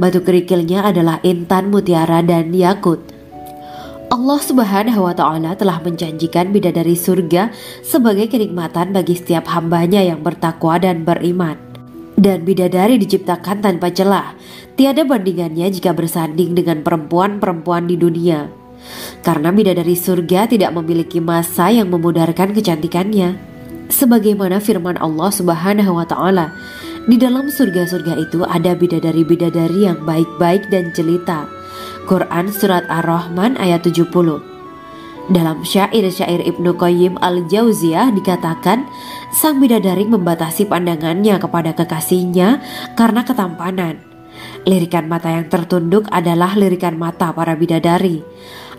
Batu kerikilnya adalah intan, mutiara, dan yakut. Allah Subhanahu wa Ta'ala telah menjanjikan bidadari surga sebagai kenikmatan bagi setiap hambanya yang bertakwa dan beriman. Dan bidadari diciptakan tanpa celah, tiada bandingannya jika bersanding dengan perempuan-perempuan di dunia. Karena bidadari surga tidak memiliki masa yang memudarkan kecantikannya. Sebagaimana firman Allah Subhanahu wa Ta'ala, di dalam surga-surga itu ada bidadari-bidadari yang baik-baik dan jelita. Quran Surat Ar-Rahman ayat 70. Dalam syair-syair Ibnu Qayyim Al-Jauziyah dikatakan, sang bidadari membatasi pandangannya kepada kekasihnya karena ketampanan. Lirikan mata yang tertunduk adalah lirikan mata para bidadari.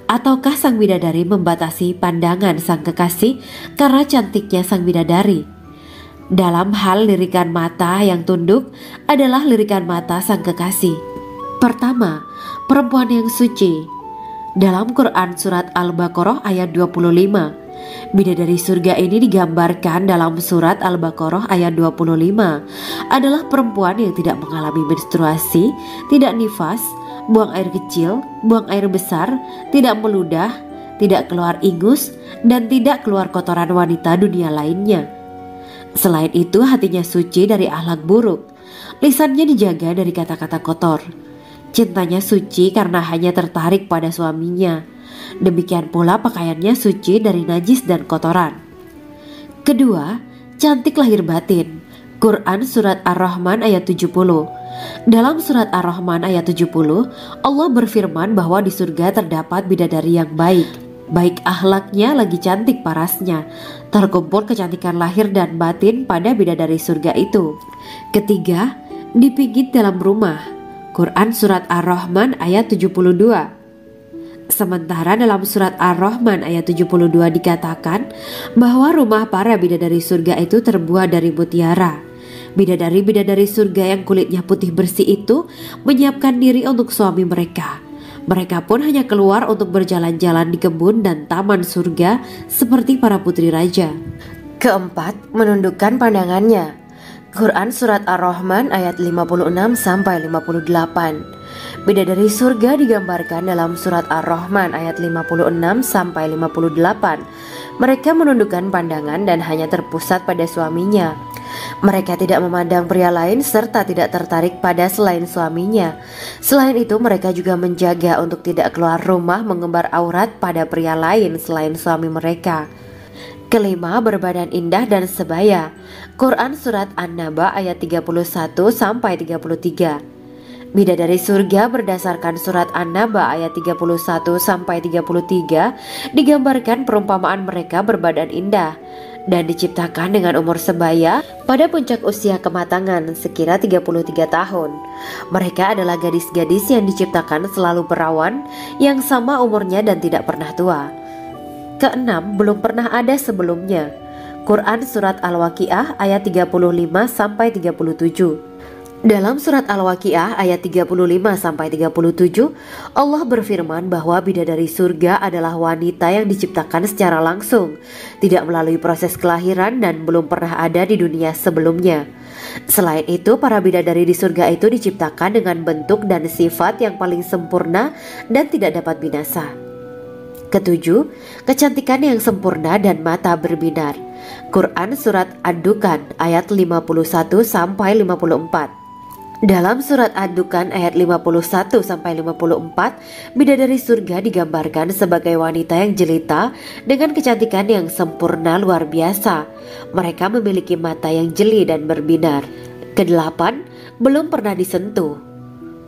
Ataukah sang bidadari membatasi pandangan sang kekasih karena cantiknya sang bidadari? Dalam hal lirikan mata yang tunduk adalah lirikan mata sang kekasih. Pertama, perempuan yang suci. Dalam Quran Surat Al-Baqarah ayat 25, bidadari surga ini digambarkan dalam Surat Al-Baqarah ayat 25 adalah perempuan yang tidak mengalami menstruasi, tidak nifas, buang air kecil, buang air besar, tidak meludah, tidak keluar ingus, dan tidak keluar kotoran wanita dunia lainnya. Selain itu, hatinya suci dari akhlak buruk, lisannya dijaga dari kata-kata kotor. Cintanya suci karena hanya tertarik pada suaminya. Demikian pula pakaiannya suci dari najis dan kotoran. Kedua, cantik lahir batin. Quran Surat Ar-Rahman ayat 70. Dalam Surat Ar-Rahman ayat 70, Allah berfirman bahwa di surga terdapat bidadari yang baik. Baik akhlaknya lagi cantik parasnya. Terkumpul kecantikan lahir dan batin pada bidadari surga itu. Ketiga, dipijit dalam rumah. Quran Surat Ar-Rahman ayat 72. Sementara dalam Surat Ar-Rahman ayat 72 dikatakan bahwa rumah para bidadari surga itu terbuat dari mutiara. Bidadari-bidadari surga yang kulitnya putih bersih itu menyiapkan diri untuk suami mereka. Mereka pun hanya keluar untuk berjalan-jalan di kebun dan taman surga seperti para putri raja. Keempat, menundukkan pandangannya. Quran Surat Ar-Rahman ayat 56-58. Bidadari surga digambarkan dalam Surat Ar-Rahman ayat 56-58. Mereka menundukkan pandangan dan hanya terpusat pada suaminya. Mereka tidak memandang pria lain serta tidak tertarik pada selain suaminya. Selain itu, mereka juga menjaga untuk tidak keluar rumah mengembar aurat pada pria lain selain suami mereka. Kelima, berbadan indah dan sebaya. Quran Surat An-Naba ayat 31-33. Bidadari surga berdasarkan Surat An-Naba ayat 31-33 digambarkan perumpamaan mereka berbadan indah dan diciptakan dengan umur sebaya pada puncak usia kematangan sekira 33 tahun. Mereka adalah gadis-gadis yang diciptakan selalu perawan, yang sama umurnya dan tidak pernah tua. Keenam, belum pernah ada sebelumnya. Quran Surat Al-Waqiah ayat 35-37. Dalam Surat Al-Waqiah ayat 35-37, Allah berfirman bahwa bidadari surga adalah wanita yang diciptakan secara langsung, tidak melalui proses kelahiran dan belum pernah ada di dunia sebelumnya. Selain itu, para bidadari di surga itu diciptakan dengan bentuk dan sifat yang paling sempurna dan tidak dapat binasa. Ketujuh, kecantikan yang sempurna dan mata berbinar. Quran Surat Ad-Dukan ayat 51-54. Dalam Surat Ad-Dukan ayat 51-54, bidadari surga digambarkan sebagai wanita yang jelita dengan kecantikan yang sempurna luar biasa. Mereka memiliki mata yang jeli dan berbinar. Kedelapan, belum pernah disentuh.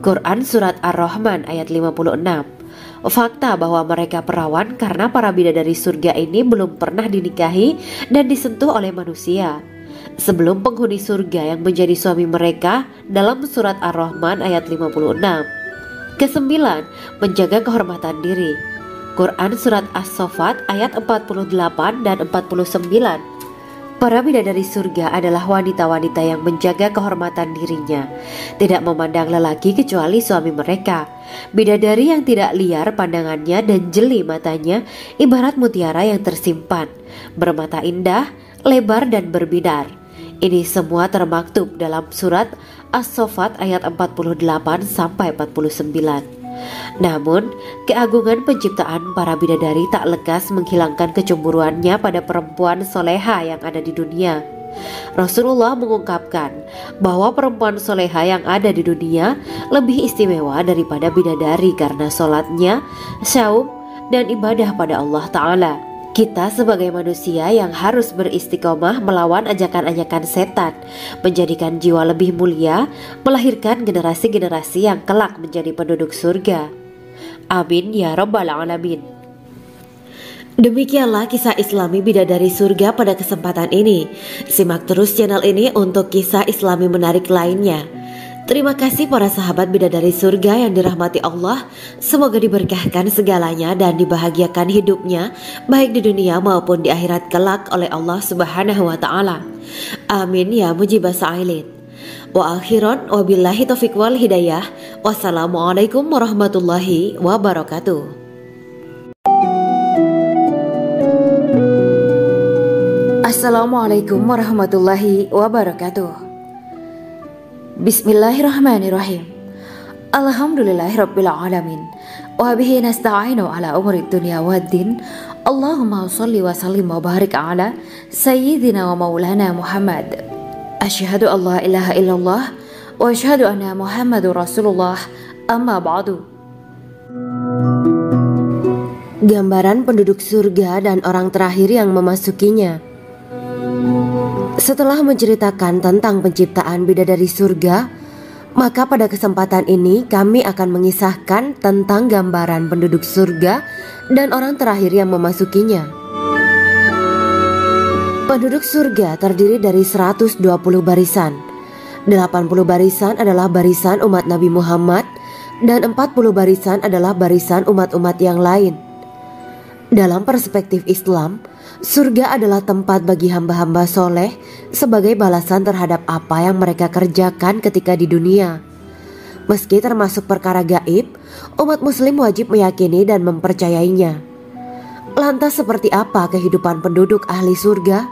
Quran Surat Ar-Rahman ayat 56. Fakta bahwa mereka perawan karena para bidadari surga ini belum pernah dinikahi dan disentuh oleh manusia sebelum penghuni surga yang menjadi suami mereka dalam Surat Ar-Rahman ayat 56. Kesembilan, menjaga kehormatan diri. Quran Surat As-Saffat ayat 48 dan 49. Para bidadari surga adalah wanita-wanita yang menjaga kehormatan dirinya, tidak memandang lelaki kecuali suami mereka. Bidadari yang tidak liar pandangannya dan jeli matanya ibarat mutiara yang tersimpan, bermata indah, lebar dan berbinar. Ini semua termaktub dalam surat As-Saffat ayat 48 sampai 49. Namun, keagungan penciptaan para bidadari tak lekas menghilangkan kecemburuannya pada perempuan soleha yang ada di dunia. Rasulullah mengungkapkan bahwa perempuan soleha yang ada di dunia lebih istimewa daripada bidadari karena sholatnya, syaum, dan ibadah pada Allah Ta'ala. Kita sebagai manusia yang harus beristiqomah melawan ajakan-ajakan setan, menjadikan jiwa lebih mulia, melahirkan generasi-generasi yang kelak menjadi penduduk surga. Amin ya Rabbal Alamin. Demikianlah kisah Islami bidadari surga pada kesempatan ini. Simak terus channel ini untuk kisah Islami menarik lainnya. Terima kasih para sahabat bidadari surga yang dirahmati Allah. Semoga diberkahkan segalanya dan dibahagiakan hidupnya, baik di dunia maupun di akhirat kelak oleh Allah Subhanahu wa Ta'ala. Amin ya mujibah sa'ilin. Wa akhiran wabillahi taufiq wal hidayah. Wassalamualaikum warahmatullahi wabarakatuh. Assalamualaikum warahmatullahi wabarakatuh. Bismillahirrahmanirrahim. Alhamdulillahirabbil alamin. Wa bihi nasta'inu ala umuri dunya waddin. Allahumma shalli wa sallim wa barik ala sayyidina wa maulana Muhammad. Asyhadu an la ilaha illallah wa asyhadu anna Muhammadur Rasulullah. Amma ba'du. Gambaran penduduk surga dan orang terakhir yang memasukinya. Setelah menceritakan tentang penciptaan bidadari surga, maka pada kesempatan ini kami akan mengisahkan tentang gambaran penduduk surga dan orang terakhir yang memasukinya. Penduduk surga terdiri dari 120 barisan. 80 barisan adalah barisan umat Nabi Muhammad dan 40 barisan adalah barisan umat-umat yang lain. Dalam perspektif Islam, surga adalah tempat bagi hamba-hamba soleh sebagai balasan terhadap apa yang mereka kerjakan ketika di dunia. Meski termasuk perkara gaib, umat muslim wajib meyakini dan mempercayainya. Lantas seperti apa kehidupan penduduk ahli surga?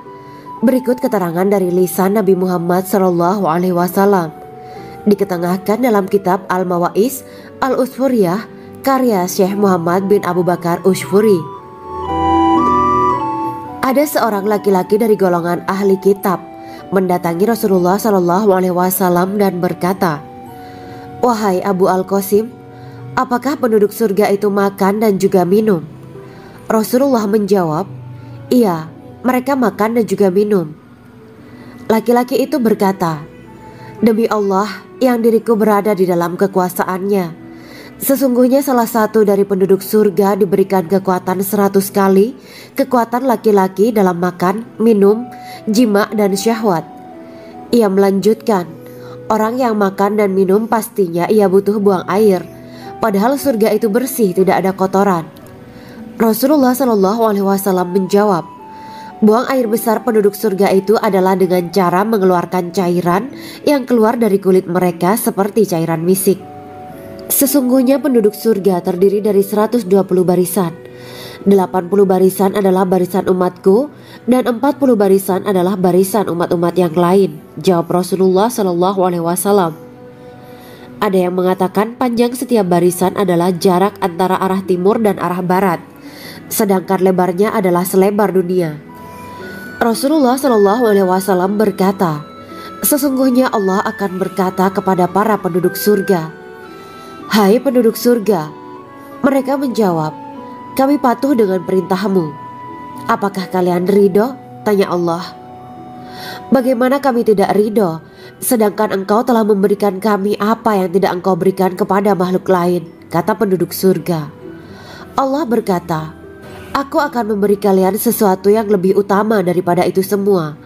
Berikut keterangan dari lisan Nabi Muhammad SAW, diketengahkan dalam kitab Al-Mawaiz Al-Usfuriyah karya Syekh Muhammad bin Abu Bakar Ushfuri. Ada seorang laki-laki dari golongan ahli kitab mendatangi Rasulullah SAW dan berkata, "Wahai Abu Al-Qasim, apakah penduduk surga itu makan dan juga minum?" Rasulullah menjawab, "Iya, mereka makan dan juga minum." Laki-laki itu berkata, "Demi Allah yang diriku berada di dalam kekuasaannya, sesungguhnya salah satu dari penduduk surga diberikan kekuatan 100 kali kekuatan laki-laki dalam makan, minum, jima, dan syahwat." Ia melanjutkan, "Orang yang makan dan minum pastinya ia butuh buang air, padahal surga itu bersih, tidak ada kotoran." Rasulullah SAW menjawab, "Buang air besar penduduk surga itu adalah dengan cara mengeluarkan cairan yang keluar dari kulit mereka seperti cairan misik." Sesungguhnya penduduk surga terdiri dari 120 barisan. 80 barisan adalah barisan umatku dan 40 barisan adalah barisan umat-umat yang lain, jawab Rasulullah SAW. Ada yang mengatakan panjang setiap barisan adalah jarak antara arah timur dan arah barat, sedangkan lebarnya adalah selebar dunia. Rasulullah SAW berkata, "Sesungguhnya Allah akan berkata kepada para penduduk surga, 'Hai penduduk surga,' mereka menjawab, 'Kami patuh dengan perintahmu.' 'Apakah kalian ridho?' tanya Allah. 'Bagaimana kami tidak ridho, sedangkan engkau telah memberikan kami apa yang tidak engkau berikan kepada makhluk lain,' kata penduduk surga. Allah berkata, 'Aku akan memberi kalian sesuatu yang lebih utama daripada itu semua.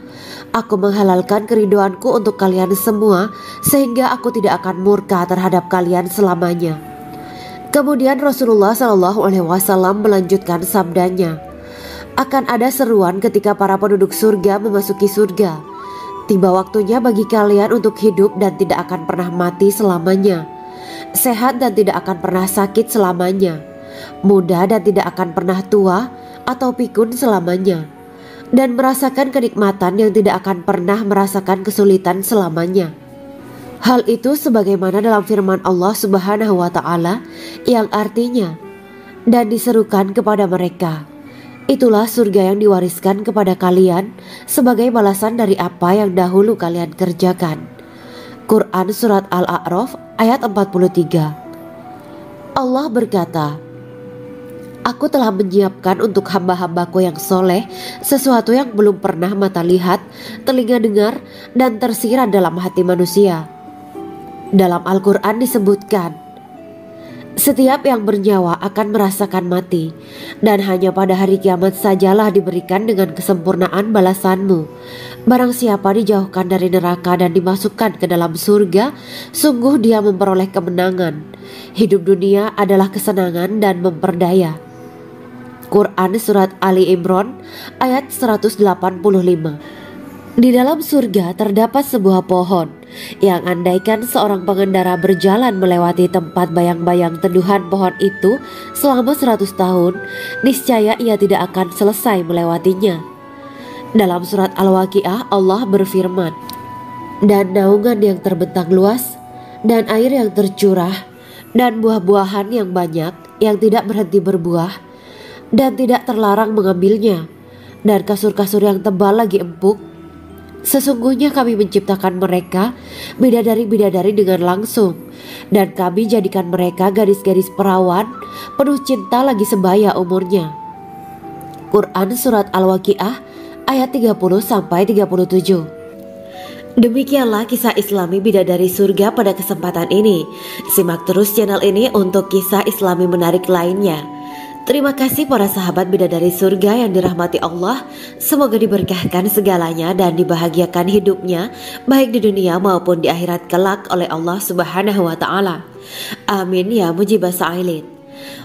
Aku menghalalkan keridoanku untuk kalian semua, sehingga aku tidak akan murka terhadap kalian selamanya.'" Kemudian Rasulullah SAW melanjutkan sabdanya, "Akan ada seruan ketika para penduduk surga memasuki surga. Tiba waktunya bagi kalian untuk hidup dan tidak akan pernah mati selamanya, sehat dan tidak akan pernah sakit selamanya, muda dan tidak akan pernah tua atau pikun selamanya. dan merasakan kenikmatan yang tidak akan pernah merasakan kesulitan selamanya. Hal itu sebagaimana dalam firman Allah Subhanahu wa Ta'ala yang artinya, dan diserukan kepada mereka, itulah surga yang diwariskan kepada kalian sebagai balasan dari apa yang dahulu kalian kerjakan. Quran Surat Al-A'raf ayat 43. Allah berkata, Aku telah menyiapkan untuk hamba-hambaku yang soleh sesuatu yang belum pernah mata lihat, telinga dengar, dan tersirat dalam hati manusia. Dalam Al-Quran disebutkan, setiap yang bernyawa akan merasakan mati, dan hanya pada hari kiamat sajalah diberikan dengan kesempurnaan balasanmu. Barang siapa dijauhkan dari neraka dan dimasukkan ke dalam surga, sungguh dia memperoleh kemenangan. Hidup dunia adalah kesenangan dan memperdaya. Quran Surat Ali Imran ayat 185. Di dalam surga terdapat sebuah pohon yang andaikan seorang pengendara berjalan melewati tempat bayang-bayang teduhan pohon itu selama 100 tahun, niscaya ia tidak akan selesai melewatinya. Dalam surat Al-Waqiah Allah berfirman, dan naungan yang terbentang luas, dan air yang tercurah, dan buah-buahan yang banyak yang tidak berhenti berbuah, dan tidak terlarang mengambilnya, dan kasur-kasur yang tebal lagi empuk. Sesungguhnya kami menciptakan mereka bidadari-bidadari dengan langsung, dan kami jadikan mereka gadis-gadis perawan penuh cinta lagi sebaya umurnya. Quran Surat Al-Waqiah ayat 30-37. Demikianlah kisah Islami bidadari surga pada kesempatan ini. Simak terus channel ini untuk kisah Islami menarik lainnya. Terima kasih para sahabat bidadari surga yang dirahmati Allah. Semoga diberkahkan segalanya dan dibahagiakan hidupnya, baik di dunia maupun di akhirat kelak oleh Allah Subhanahu wa Ta'ala. Amin ya mujibah sa'ilin.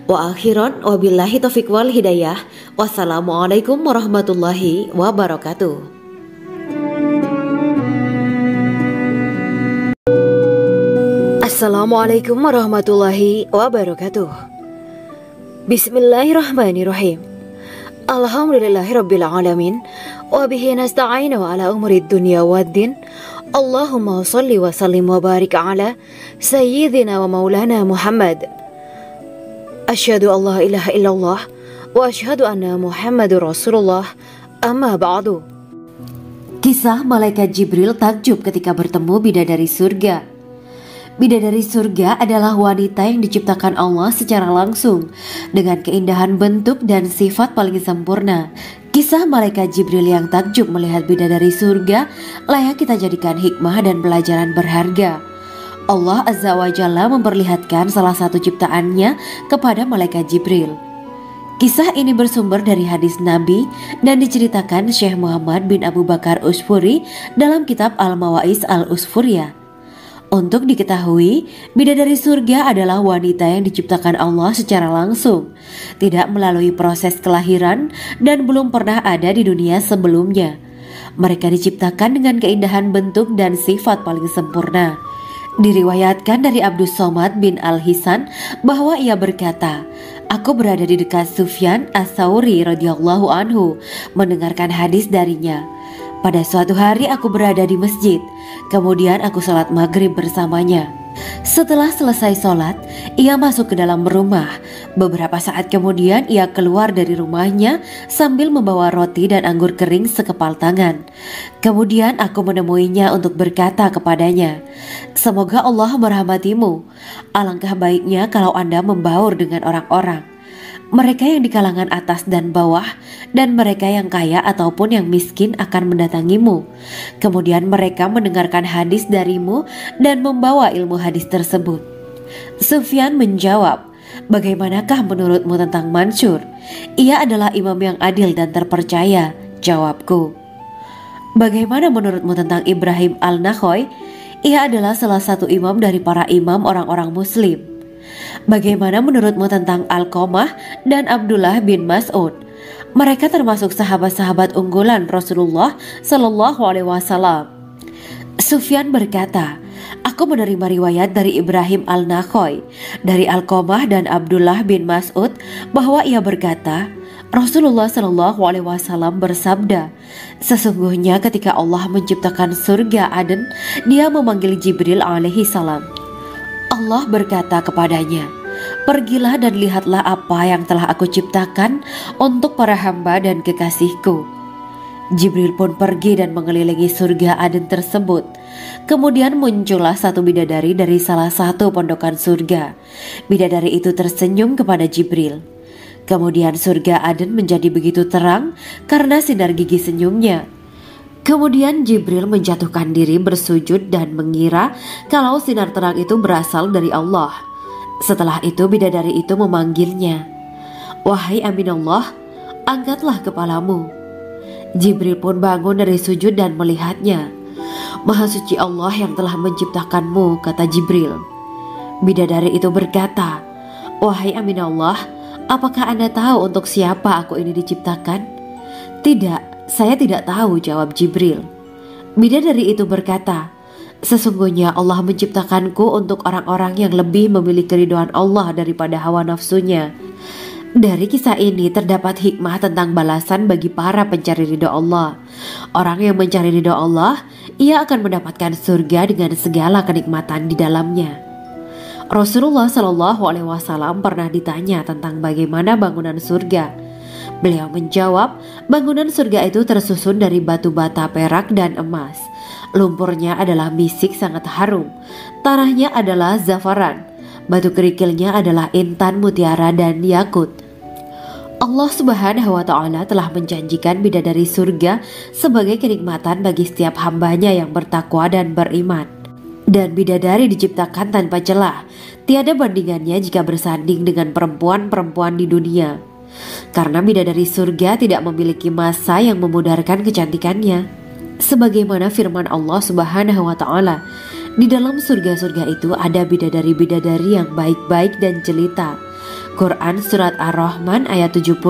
Wa akhiran wabillahi taufiq wal hidayah. Wassalamualaikum warahmatullahi wabarakatuh. Assalamualaikum warahmatullahi wabarakatuh. Bismillahirrahmanirrahim. Alhamdulillahirabbil alamin wa bihi nasta'inu ala umuri dunya waddin. Allahumma shalli wa sallim wa barik ala sayyidina wa maulana Muhammad. Asyhadu an la ilaha illallah wa asyhadu anna Muhammadur Rasulullah. Amma ba'du. Kisah malaikat Jibril takjub ketika bertemu bidadari surga. Bidadari surga adalah wanita yang diciptakan Allah secara langsung dengan keindahan bentuk dan sifat paling sempurna. Kisah malaikat Jibril yang takjub melihat bidadari surga layak kita jadikan hikmah dan pelajaran berharga. Allah Azza wa Jalla memperlihatkan salah satu ciptaannya kepada malaikat Jibril. Kisah ini bersumber dari hadis Nabi dan diceritakan Syekh Muhammad bin Abu Bakar Usfuri dalam kitab Al-Mawaiz Al-Usfuriyah. Untuk diketahui, bidadari surga adalah wanita yang diciptakan Allah secara langsung, tidak melalui proses kelahiran dan belum pernah ada di dunia sebelumnya. Mereka diciptakan dengan keindahan bentuk dan sifat paling sempurna. Diriwayatkan dari Abdus Somad bin Al-Hisan bahwa ia berkata, aku berada di dekat Sufyan As-Sauri radhiyallahu anhu mendengarkan hadis darinya. Pada suatu hari aku berada di masjid, kemudian aku sholat maghrib bersamanya. Setelah selesai sholat, ia masuk ke dalam rumah. Beberapa saat kemudian ia keluar dari rumahnya sambil membawa roti dan anggur kering sekepal tangan. Kemudian aku menemuinya untuk berkata kepadanya, semoga Allah merahmatimu. Alangkah baiknya kalau Anda membaur dengan orang-orang, mereka yang di kalangan atas dan bawah, dan mereka yang kaya ataupun yang miskin akan mendatangimu. Kemudian mereka mendengarkan hadis darimu dan membawa ilmu hadis tersebut. Sufyan menjawab, bagaimanakah menurutmu tentang Mansur? Ia adalah imam yang adil dan terpercaya. Jawabku. Bagaimana menurutmu tentang Ibrahim Al-Nakhoy? Ia adalah salah satu imam dari para imam orang-orang muslim. Bagaimana menurutmu tentang Alqamah dan Abdullah bin Mas'ud? Mereka termasuk sahabat-sahabat unggulan Rasulullah Sallallahu Alaihi Wasallam. Sufyan berkata, aku menerima riwayat dari Ibrahim Al-Nakhoy, dari Alqamah dan Abdullah bin Mas'ud bahwa ia berkata, Rasulullah Shallallahu Alaihi Wasallam bersabda, sesungguhnya ketika Allah menciptakan surga Aden, Dia memanggil Jibril alaihi salam. Allah berkata kepadanya, pergilah dan lihatlah apa yang telah aku ciptakan untuk para hamba dan kekasihku. Jibril pun pergi dan mengelilingi surga Aden tersebut. Kemudian muncullah satu bidadari dari salah satu pondokan surga. Bidadari itu tersenyum kepada Jibril. Kemudian surga Aden menjadi begitu terang karena sinar gigi senyumnya. Kemudian Jibril menjatuhkan diri bersujud dan mengira kalau sinar terang itu berasal dari Allah. Setelah itu bidadari itu memanggilnya, wahai Aminullah, angkatlah kepalamu. Jibril pun bangun dari sujud dan melihatnya. Maha suci Allah yang telah menciptakanmu, kata Jibril. Bidadari itu berkata, wahai Aminullah, apakah Anda tahu untuk siapa aku ini diciptakan? Tidak, saya tidak tahu, jawab Jibril. Bidadari itu berkata, sesungguhnya Allah menciptakanku untuk orang-orang yang lebih memilih keridhaan Allah daripada hawa nafsunya. Dari kisah ini terdapat hikmah tentang balasan bagi para pencari ridho Allah. Orang yang mencari ridho Allah, ia akan mendapatkan surga dengan segala kenikmatan di dalamnya. Rasulullah Shallallahu Alaihi Wasallam pernah ditanya tentang bagaimana bangunan surga. Beliau menjawab, bangunan surga itu tersusun dari batu bata, perak, dan emas. Lumpurnya adalah misik sangat harum, tanahnya adalah zafaran, batu kerikilnya adalah intan, mutiara, dan yakut. Allah Subhanahu wa Ta'ala telah menjanjikan bidadari surga sebagai kenikmatan bagi setiap hambanya yang bertakwa dan beriman. Dan bidadari diciptakan tanpa celah, tiada bandingannya jika bersanding dengan perempuan-perempuan di dunia. Karena bidadari surga tidak memiliki masa yang memudarkan kecantikannya. Sebagaimana firman Allah Subhanahu wa Ta'ala, di dalam surga-surga itu ada bidadari-bidadari yang baik-baik dan jelita. Quran Surat Ar-Rahman ayat 70.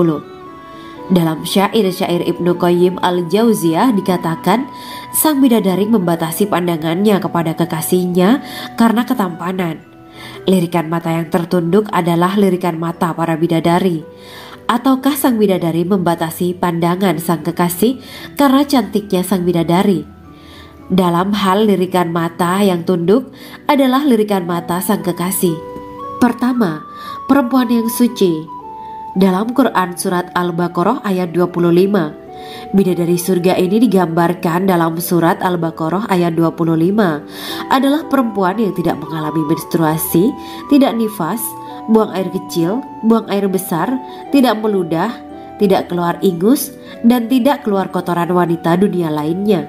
Dalam syair-syair Ibnu Qayyim Al-Jauziyah dikatakan, sang bidadari membatasi pandangannya kepada kekasihnya karena ketampanan. Lirikan mata yang tertunduk adalah lirikan mata para bidadari. Ataukah sang bidadari membatasi pandangan sang kekasih karena cantiknya sang bidadari? Dalam hal lirikan mata yang tunduk adalah lirikan mata sang kekasih. Pertama, perempuan yang suci. Dalam Quran Surat Al-Baqarah ayat 25, bidadari surga ini digambarkan dalam Surat Al-Baqarah ayat 25 adalah perempuan yang tidak mengalami menstruasi, tidak nifas, buang air kecil, buang air besar, tidak meludah, tidak keluar ingus, dan tidak keluar kotoran wanita dunia lainnya.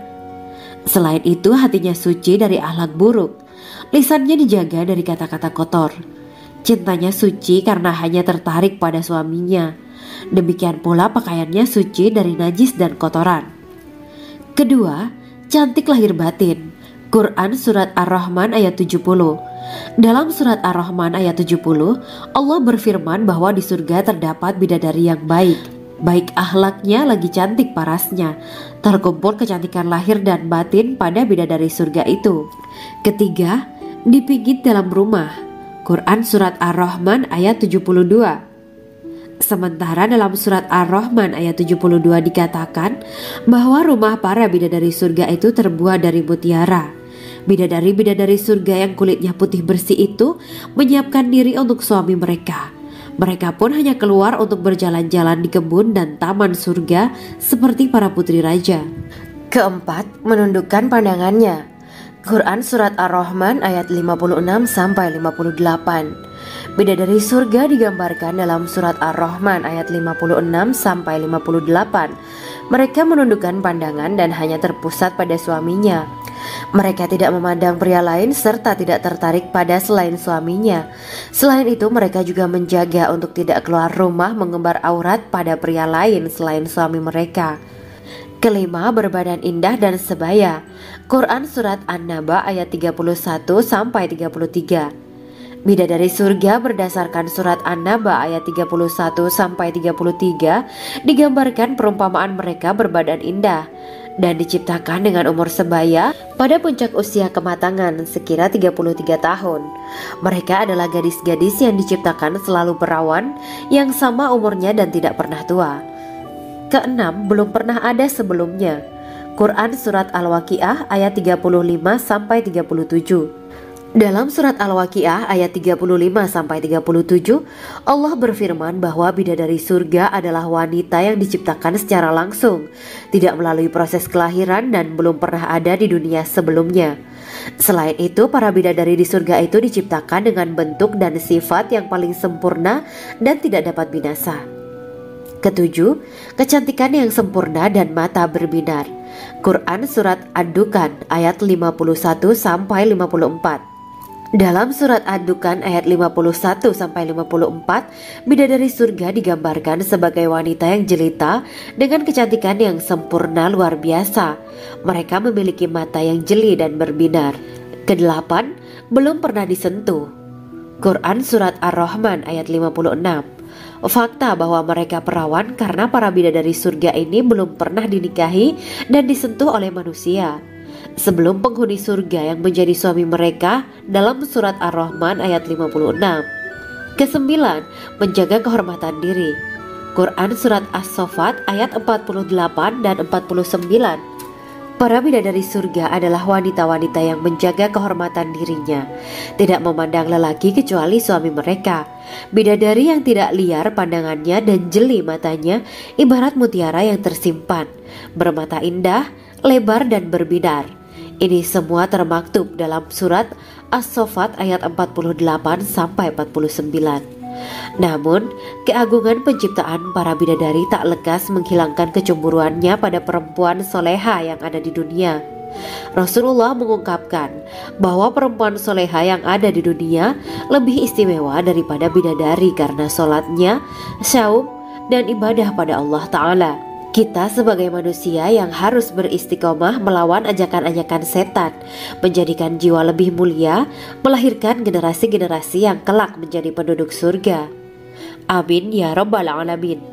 Selain itu, hatinya suci dari akhlak buruk, lisannya dijaga dari kata-kata kotor. Cintanya suci karena hanya tertarik pada suaminya. Demikian pula pakaiannya suci dari najis dan kotoran. Kedua, cantik lahir batin. Quran Surat Ar-Rahman ayat 70. Dalam Surat Ar-Rahman ayat 70, Allah berfirman bahwa di surga terdapat bidadari yang baik. Baik akhlaknya lagi cantik parasnya. Terkumpul kecantikan lahir dan batin pada bidadari surga itu. Ketiga, dipijit dalam rumah. Quran Surat Ar-Rahman ayat 72. Sementara dalam Surat Ar-Rahman ayat 72 dikatakan bahwa rumah para bidadari surga itu terbuat dari mutiara. Bidadari-bidadari surga yang kulitnya putih bersih itu menyiapkan diri untuk suami mereka. Mereka pun hanya keluar untuk berjalan-jalan di kebun dan taman surga seperti para putri raja. Keempat, menundukkan pandangannya. Quran Surat Ar-Rahman ayat 56-58. Bidadari surga digambarkan dalam Surat Ar-Rahman ayat 56-58. Mereka menundukkan pandangan dan hanya terpusat pada suaminya. Mereka tidak memandang pria lain serta tidak tertarik pada selain suaminya. Selain itu, mereka juga menjaga untuk tidak keluar rumah mengembar aurat pada pria lain selain suami mereka. Kelima, berbadan indah dan sebaya. Quran Surat An-Naba ayat 31-33. Bidadari surga berdasarkan Surat An-Naba ayat 31-33 digambarkan perumpamaan mereka berbadan indah. dan diciptakan dengan umur sebaya pada puncak usia kematangan sekira 33 tahun. Mereka adalah gadis-gadis yang diciptakan selalu perawan, yang sama umurnya dan tidak pernah tua. Keenam, belum pernah ada sebelumnya. Quran Surat Al-Waqiah ayat 35-37. Dalam surat Al-Waqiah ayat 35-37, Allah berfirman bahwa bidadari surga adalah wanita yang diciptakan secara langsung, tidak melalui proses kelahiran dan belum pernah ada di dunia sebelumnya. Selain itu, para bidadari di surga itu diciptakan dengan bentuk dan sifat yang paling sempurna dan tidak dapat binasa. Ketujuh, kecantikan yang sempurna dan mata berbinar. Quran Surat Ad-Dukhan ayat 51-54. Dalam surat Ad-Dukhan ayat 51-54, bidadari surga digambarkan sebagai wanita yang jelita dengan kecantikan yang sempurna luar biasa. Mereka memiliki mata yang jeli dan berbinar. Kedelapan, belum pernah disentuh. Quran Surat Ar-Rahman ayat 56. Fakta bahwa mereka perawan karena para bidadari surga ini belum pernah dinikahi dan disentuh oleh manusia sebelum penghuni surga yang menjadi suami mereka dalam surat Ar-Rahman ayat 56. Kesembilan, menjaga kehormatan diri. Quran Surat As-Saffat ayat 48 dan 49. Para bidadari surga adalah wanita-wanita yang menjaga kehormatan dirinya, tidak memandang lelaki kecuali suami mereka. Bidadari yang tidak liar pandangannya dan jeli matanya ibarat mutiara yang tersimpan, bermata indah, lebar dan berbinar. Ini semua termaktub dalam surat As-Saffat ayat 48-49. Namun, keagungan penciptaan para bidadari tak lekas menghilangkan kecemburuannya pada perempuan soleha yang ada di dunia. Rasulullah mengungkapkan bahwa perempuan soleha yang ada di dunia lebih istimewa daripada bidadari karena sholatnya, syaum, dan ibadah pada Allah Ta'ala. Kita sebagai manusia yang harus beristiqomah melawan ajakan-ajakan setan, menjadikan jiwa lebih mulia, melahirkan generasi-generasi yang kelak menjadi penduduk surga. Amin ya Rabbal Alamin.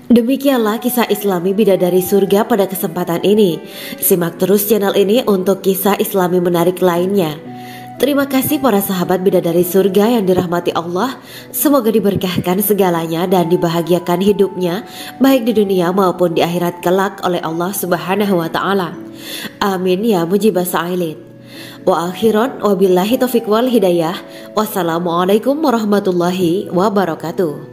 Demikianlah kisah Islami bidadari surga pada kesempatan ini. Simak terus channel ini untuk kisah Islami menarik lainnya. Terima kasih para sahabat bidadari surga yang dirahmati Allah. Semoga diberkahkan segalanya dan dibahagiakan hidupnya, baik di dunia maupun di akhirat kelak oleh Allah Subhanahu wa Ta'ala. Amin ya mujibah sa'ilin. Wa akhiran wabillahi taufiq wal hidayah. Wassalamualaikum warahmatullahi wabarakatuh.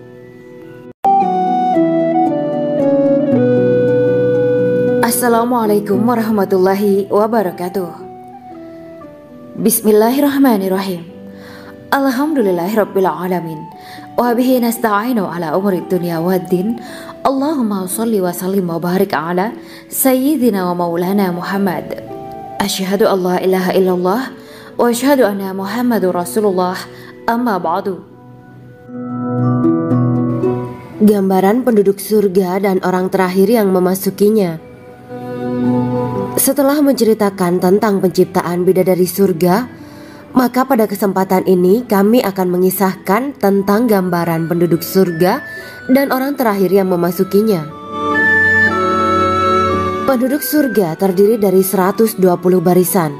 Assalamualaikum warahmatullahi wabarakatuh. Bismillahirrahmanirrahim. Alhamdulillahirabbil alamin. Wa bihi nasta'inu ala umuri dunya waddin. Allahumma shalli wa sallim wa barik ala sayyidina wa maulana Muhammad. Asyhadu an la ilaha illallah wa asyhadu anna Muhammadur Rasulullah. Amma ba'du. Gambaran penduduk surga dan orang terakhir yang memasukinya. Setelah menceritakan tentang penciptaan bidadari surga, maka pada kesempatan ini kami akan mengisahkan tentang gambaran penduduk surga dan orang terakhir yang memasukinya. Penduduk surga terdiri dari 120 barisan.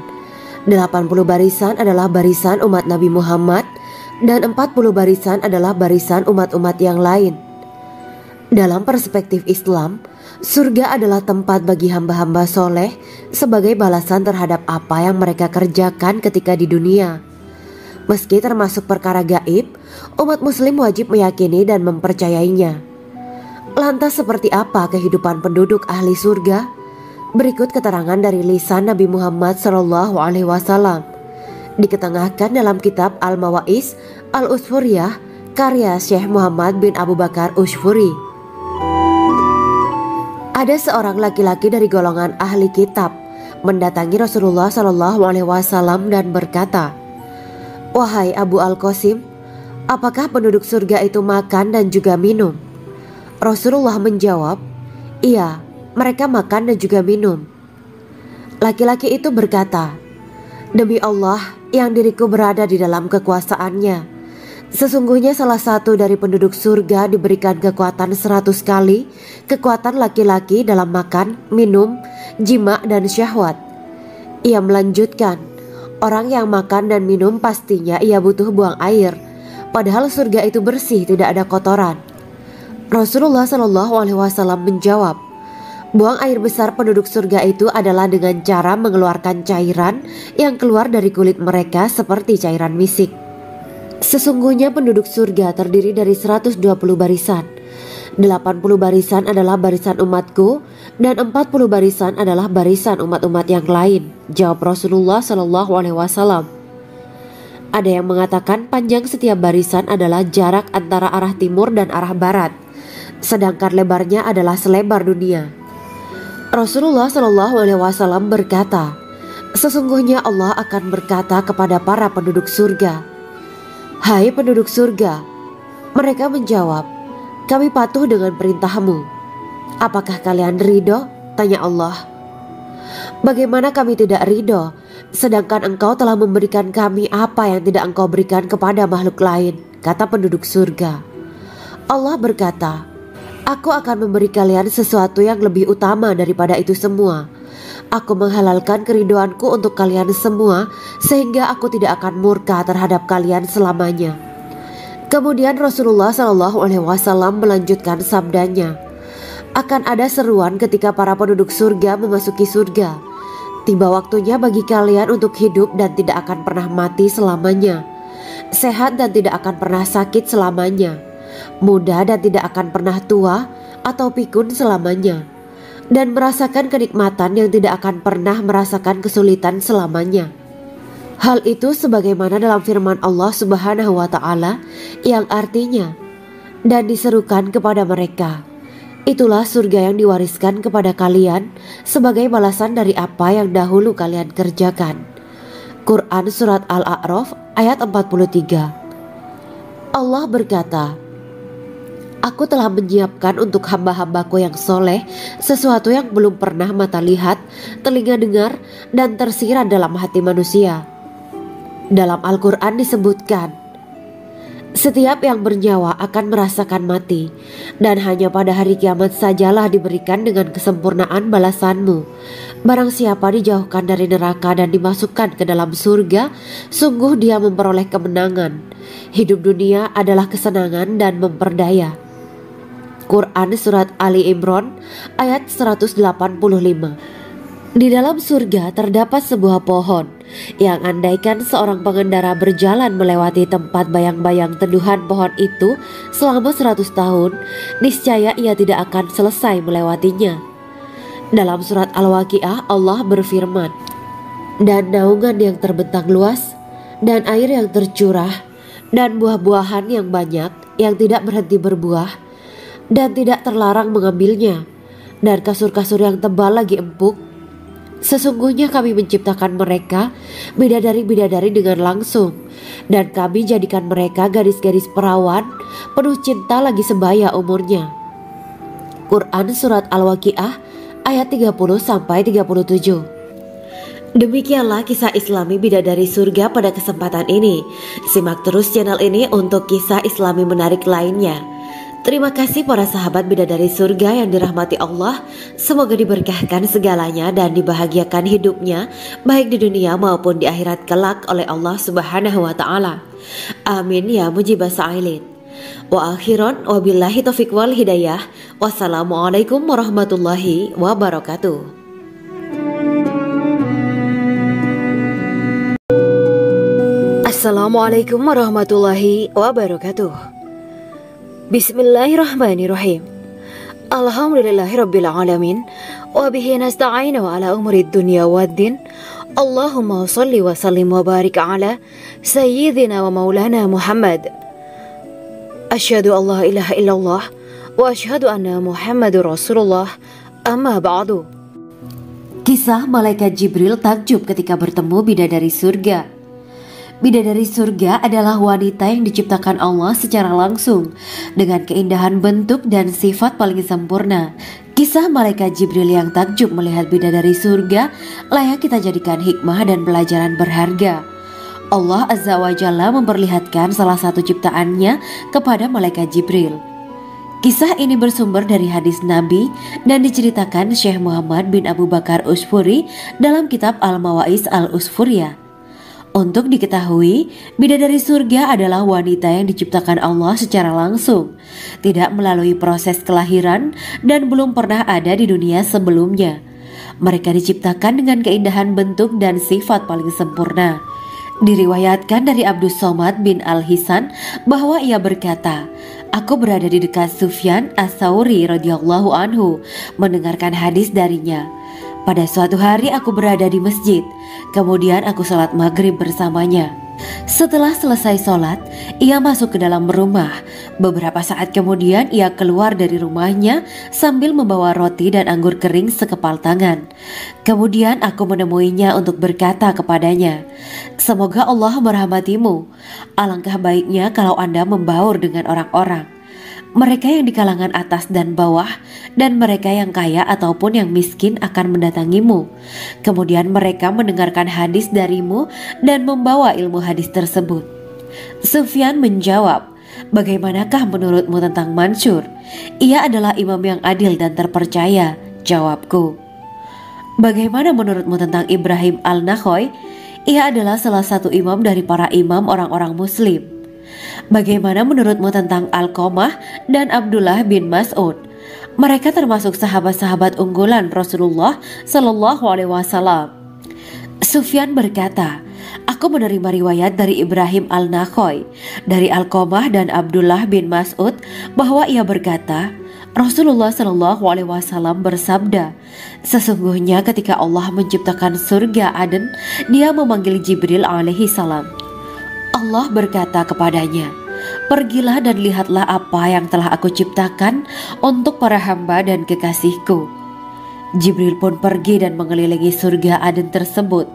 80 barisan adalah barisan umat Nabi Muhammad dan 40 barisan adalah barisan umat-umat yang lain. Dalam perspektif Islam, surga adalah tempat bagi hamba-hamba soleh sebagai balasan terhadap apa yang mereka kerjakan ketika di dunia. Meski termasuk perkara gaib, umat muslim wajib meyakini dan mempercayainya. Lantas seperti apa kehidupan penduduk ahli surga? Berikut keterangan dari lisan Nabi Muhammad SAW, diketengahkan dalam kitab Al-Mawaiz Al-Usfuriyah karya Syekh Muhammad bin Abu Bakar Ushfuri. Ada seorang laki-laki dari golongan ahli kitab mendatangi Rasulullah SAW dan berkata, "Wahai Abu Al-Qasim, apakah penduduk surga itu makan dan juga minum?" Rasulullah menjawab, "Iya, mereka makan dan juga minum." Laki-laki itu berkata, "Demi Allah yang diriku berada di dalam kekuasaannya, Sesungguhnya salah satu dari penduduk surga diberikan kekuatan 100 kali kekuatan laki-laki dalam makan, minum, jima, dan syahwat. Ia melanjutkan, orang yang makan dan minum pastinya ia butuh buang air, padahal surga itu bersih, tidak ada kotoran. Rasulullah Shallallahu Alaihi Wasallam menjawab, buang air besar penduduk surga itu adalah dengan cara mengeluarkan cairan yang keluar dari kulit mereka seperti cairan misik. Sesungguhnya penduduk surga terdiri dari 120 barisan. 80 barisan adalah barisan umatku dan 40 barisan adalah barisan umat-umat yang lain, jawab Rasulullah Shallallahu Alaihi Wasallam. Ada yang mengatakan panjang setiap barisan adalah jarak antara arah timur dan arah barat, sedangkan lebarnya adalah selebar dunia. Rasulullah Shallallahu Alaihi Wasallam berkata, sesungguhnya Allah akan berkata kepada para penduduk surga, hai penduduk surga. Mereka menjawab, kami patuh dengan perintahmu. Apakah kalian ridho? Tanya Allah. Bagaimana kami tidak ridho, sedangkan engkau telah memberikan kami apa yang tidak engkau berikan kepada makhluk lain, kata penduduk surga. Allah berkata, aku akan memberi kalian sesuatu yang lebih utama daripada itu semua. Aku menghalalkan keridoanku untuk kalian semua sehingga aku tidak akan murka terhadap kalian selamanya. Kemudian Rasulullah Shallallahu Alaihi Wasallam melanjutkan sabdanya, akan ada seruan ketika para penduduk surga memasuki surga. Tiba waktunya bagi kalian untuk hidup dan tidak akan pernah mati selamanya, sehat dan tidak akan pernah sakit selamanya, muda dan tidak akan pernah tua atau pikun selamanya, dan merasakan kenikmatan yang tidak akan pernah merasakan kesulitan selamanya. Hal itu sebagaimana dalam firman Allah Subhanahu wa Ta'ala yang artinya, dan diserukan kepada mereka, itulah surga yang diwariskan kepada kalian sebagai balasan dari apa yang dahulu kalian kerjakan. Quran Surat Al-A'raf ayat 43. Allah berkata, aku telah menyiapkan untuk hamba-hambaku yang soleh sesuatu yang belum pernah mata lihat, telinga dengar, dan tersirat dalam hati manusia. Dalam Al-Quran disebutkan, setiap yang bernyawa akan merasakan mati, dan hanya pada hari kiamat sajalah diberikan dengan kesempurnaan balasanmu. Barang siapa dijauhkan dari neraka dan dimasukkan ke dalam surga, sungguh dia memperoleh kemenangan. Hidup dunia adalah kesenangan dan memperdaya. Quran Surat Ali Imran ayat 185. Di dalam surga terdapat sebuah pohon yang andaikan seorang pengendara berjalan melewati tempat bayang-bayang teduhan pohon itu selama 100 tahun, niscaya ia tidak akan selesai melewatinya. Dalam surat Al-Waqiah Allah berfirman, dan naungan yang terbentang luas, dan air yang tercurah, dan buah-buahan yang banyak yang tidak berhenti berbuah, dan tidak terlarang mengambilnya, dan kasur-kasur yang tebal lagi empuk. Sesungguhnya kami menciptakan mereka bidadari-bidadari dengan langsung, dan kami jadikan mereka gadis-gadis perawan penuh cinta lagi sebaya umurnya. Quran Surat Al-Waqiah ayat 30-37. Demikianlah kisah Islami bidadari surga pada kesempatan ini. Simak terus channel ini untuk kisah Islami menarik lainnya. Terima kasih para sahabat bidadari surga yang dirahmati Allah. Semoga diberkahkan segalanya dan dibahagiakan hidupnya, baik di dunia maupun di akhirat kelak oleh Allah Subhanahu wa Ta'ala. Amin ya mujibah sa'ilin. Wa akhiran wabillahi taufiq wal hidayah. Wassalamualaikum warahmatullahi wabarakatuh. Assalamualaikum warahmatullahi wabarakatuh. Bismillahirrahmanirrahim. Alhamdulillahirabbil alamin wa bihi nasta'inu ala umuri dunya waddin. Allahumma shalli wa sallim wa barik ala sayyidina wa maulana Muhammad. Asyhadu an la ilaha illallah wa asyhadu anna Muhammadur Rasulullah. Amma ba'du. Kisah malaikat Jibril takjub ketika bertemu bidadari surga. Bidadari surga adalah wanita yang diciptakan Allah secara langsung dengan keindahan bentuk dan sifat paling sempurna. Kisah malaikat Jibril yang takjub melihat bidadari surga layak kita jadikan hikmah dan pelajaran berharga. Allah Azza wa Jalla memperlihatkan salah satu ciptaannya kepada malaikat Jibril. Kisah ini bersumber dari hadis Nabi dan diceritakan Syekh Muhammad bin Abu Bakar Usfuri dalam kitab Al-Mawaiz Al-Usfuriyah. Untuk diketahui, bidadari surga adalah wanita yang diciptakan Allah secara langsung, tidak melalui proses kelahiran dan belum pernah ada di dunia sebelumnya. Mereka diciptakan dengan keindahan bentuk dan sifat paling sempurna. Diriwayatkan dari Abdus Somad bin Al-Hisan bahwa ia berkata, "Aku berada di dekat Sufyan As-Sauri radhiyallahu anhu mendengarkan hadis darinya. Pada suatu hari aku berada di masjid, kemudian aku sholat maghrib bersamanya. Setelah selesai sholat, ia masuk ke dalam rumah. Beberapa saat kemudian ia keluar dari rumahnya sambil membawa roti dan anggur kering sekepal tangan. Kemudian aku menemuinya untuk berkata kepadanya, 'Semoga Allah merahmatimu. Alangkah baiknya kalau Anda membaur dengan orang-orang, mereka yang di kalangan atas dan bawah, dan mereka yang kaya ataupun yang miskin akan mendatangimu. Kemudian mereka mendengarkan hadis darimu dan membawa ilmu hadis tersebut.' Sufyan menjawab, 'Bagaimanakah menurutmu tentang Mansur? Ia adalah imam yang adil dan terpercaya.' Jawabku. 'Bagaimana menurutmu tentang Ibrahim Al-Nakhoy? Ia adalah salah satu imam dari para imam orang-orang muslim.' 'Bagaimana menurutmu tentang Alqamah dan Abdullah bin Mas'ud? Mereka termasuk sahabat-sahabat unggulan Rasulullah Shallallahu Alaihi Wasallam.' Sufyan berkata, 'Aku menerima riwayat dari Ibrahim Al-Nakhoy, dari Alqamah dan Abdullah bin Mas'ud bahwa ia berkata, Rasulullah Shallallahu Alaihi Wasallam bersabda, sesungguhnya ketika Allah menciptakan surga Aden, Dia memanggil Jibril alaihi salam. Allah berkata kepadanya, pergilah dan lihatlah apa yang telah aku ciptakan untuk para hamba dan kekasihku. Jibril pun pergi dan mengelilingi surga Aden tersebut.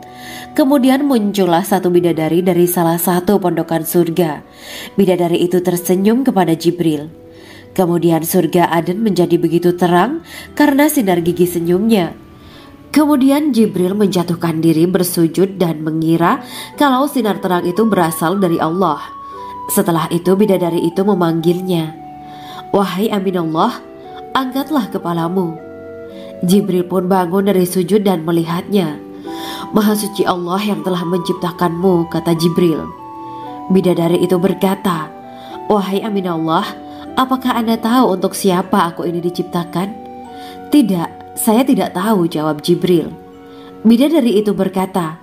Kemudian muncullah satu bidadari dari salah satu pondokan surga. Bidadari itu tersenyum kepada Jibril. Kemudian surga Aden menjadi begitu terang karena sinar gigi senyumnya. Kemudian Jibril menjatuhkan diri bersujud dan mengira kalau sinar terang itu berasal dari Allah. Setelah itu bidadari itu memanggilnya, wahai Aminullah, angkatlah kepalamu. Jibril pun bangun dari sujud dan melihatnya. Maha suci Allah yang telah menciptakanmu, kata Jibril. Bidadari itu berkata, wahai Aminullah, apakah Anda tahu untuk siapa aku ini diciptakan? Tidak, saya tidak tahu, jawab Jibril. Bidadari itu berkata,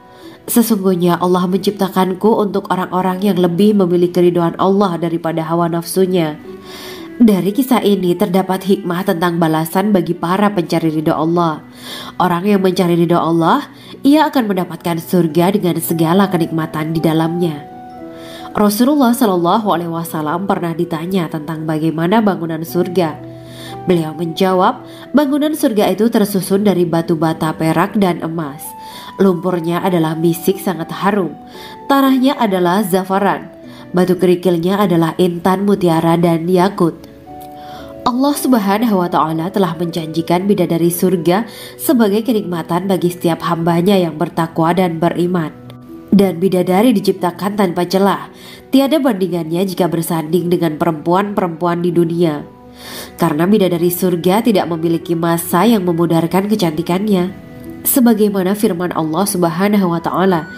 sesungguhnya Allah menciptakanku untuk orang-orang yang lebih memilih keridhaan Allah daripada hawa nafsunya. Dari kisah ini terdapat hikmah tentang balasan bagi para pencari ridho Allah. Orang yang mencari ridho Allah, ia akan mendapatkan surga dengan segala kenikmatan di dalamnya. Rasulullah Shallallahu Alaihi Wasallam pernah ditanya tentang bagaimana bangunan surga. Beliau menjawab, bangunan surga itu tersusun dari batu bata, perak, dan emas. Lumpurnya adalah misik sangat harum. Tanahnya adalah zafaran. Batu kerikilnya adalah intan, mutiara, dan yakut. Allah Subhanahu wa Ta'ala telah menjanjikan bidadari surga sebagai kenikmatan bagi setiap hambanya yang bertakwa dan beriman. Dan bidadari diciptakan tanpa celah. Tiada bandingannya jika bersanding dengan perempuan-perempuan di dunia. Karena bidadari surga tidak memiliki masa yang memudarkan kecantikannya. Sebagaimana firman Allah Subhanahu wa Ta'ala,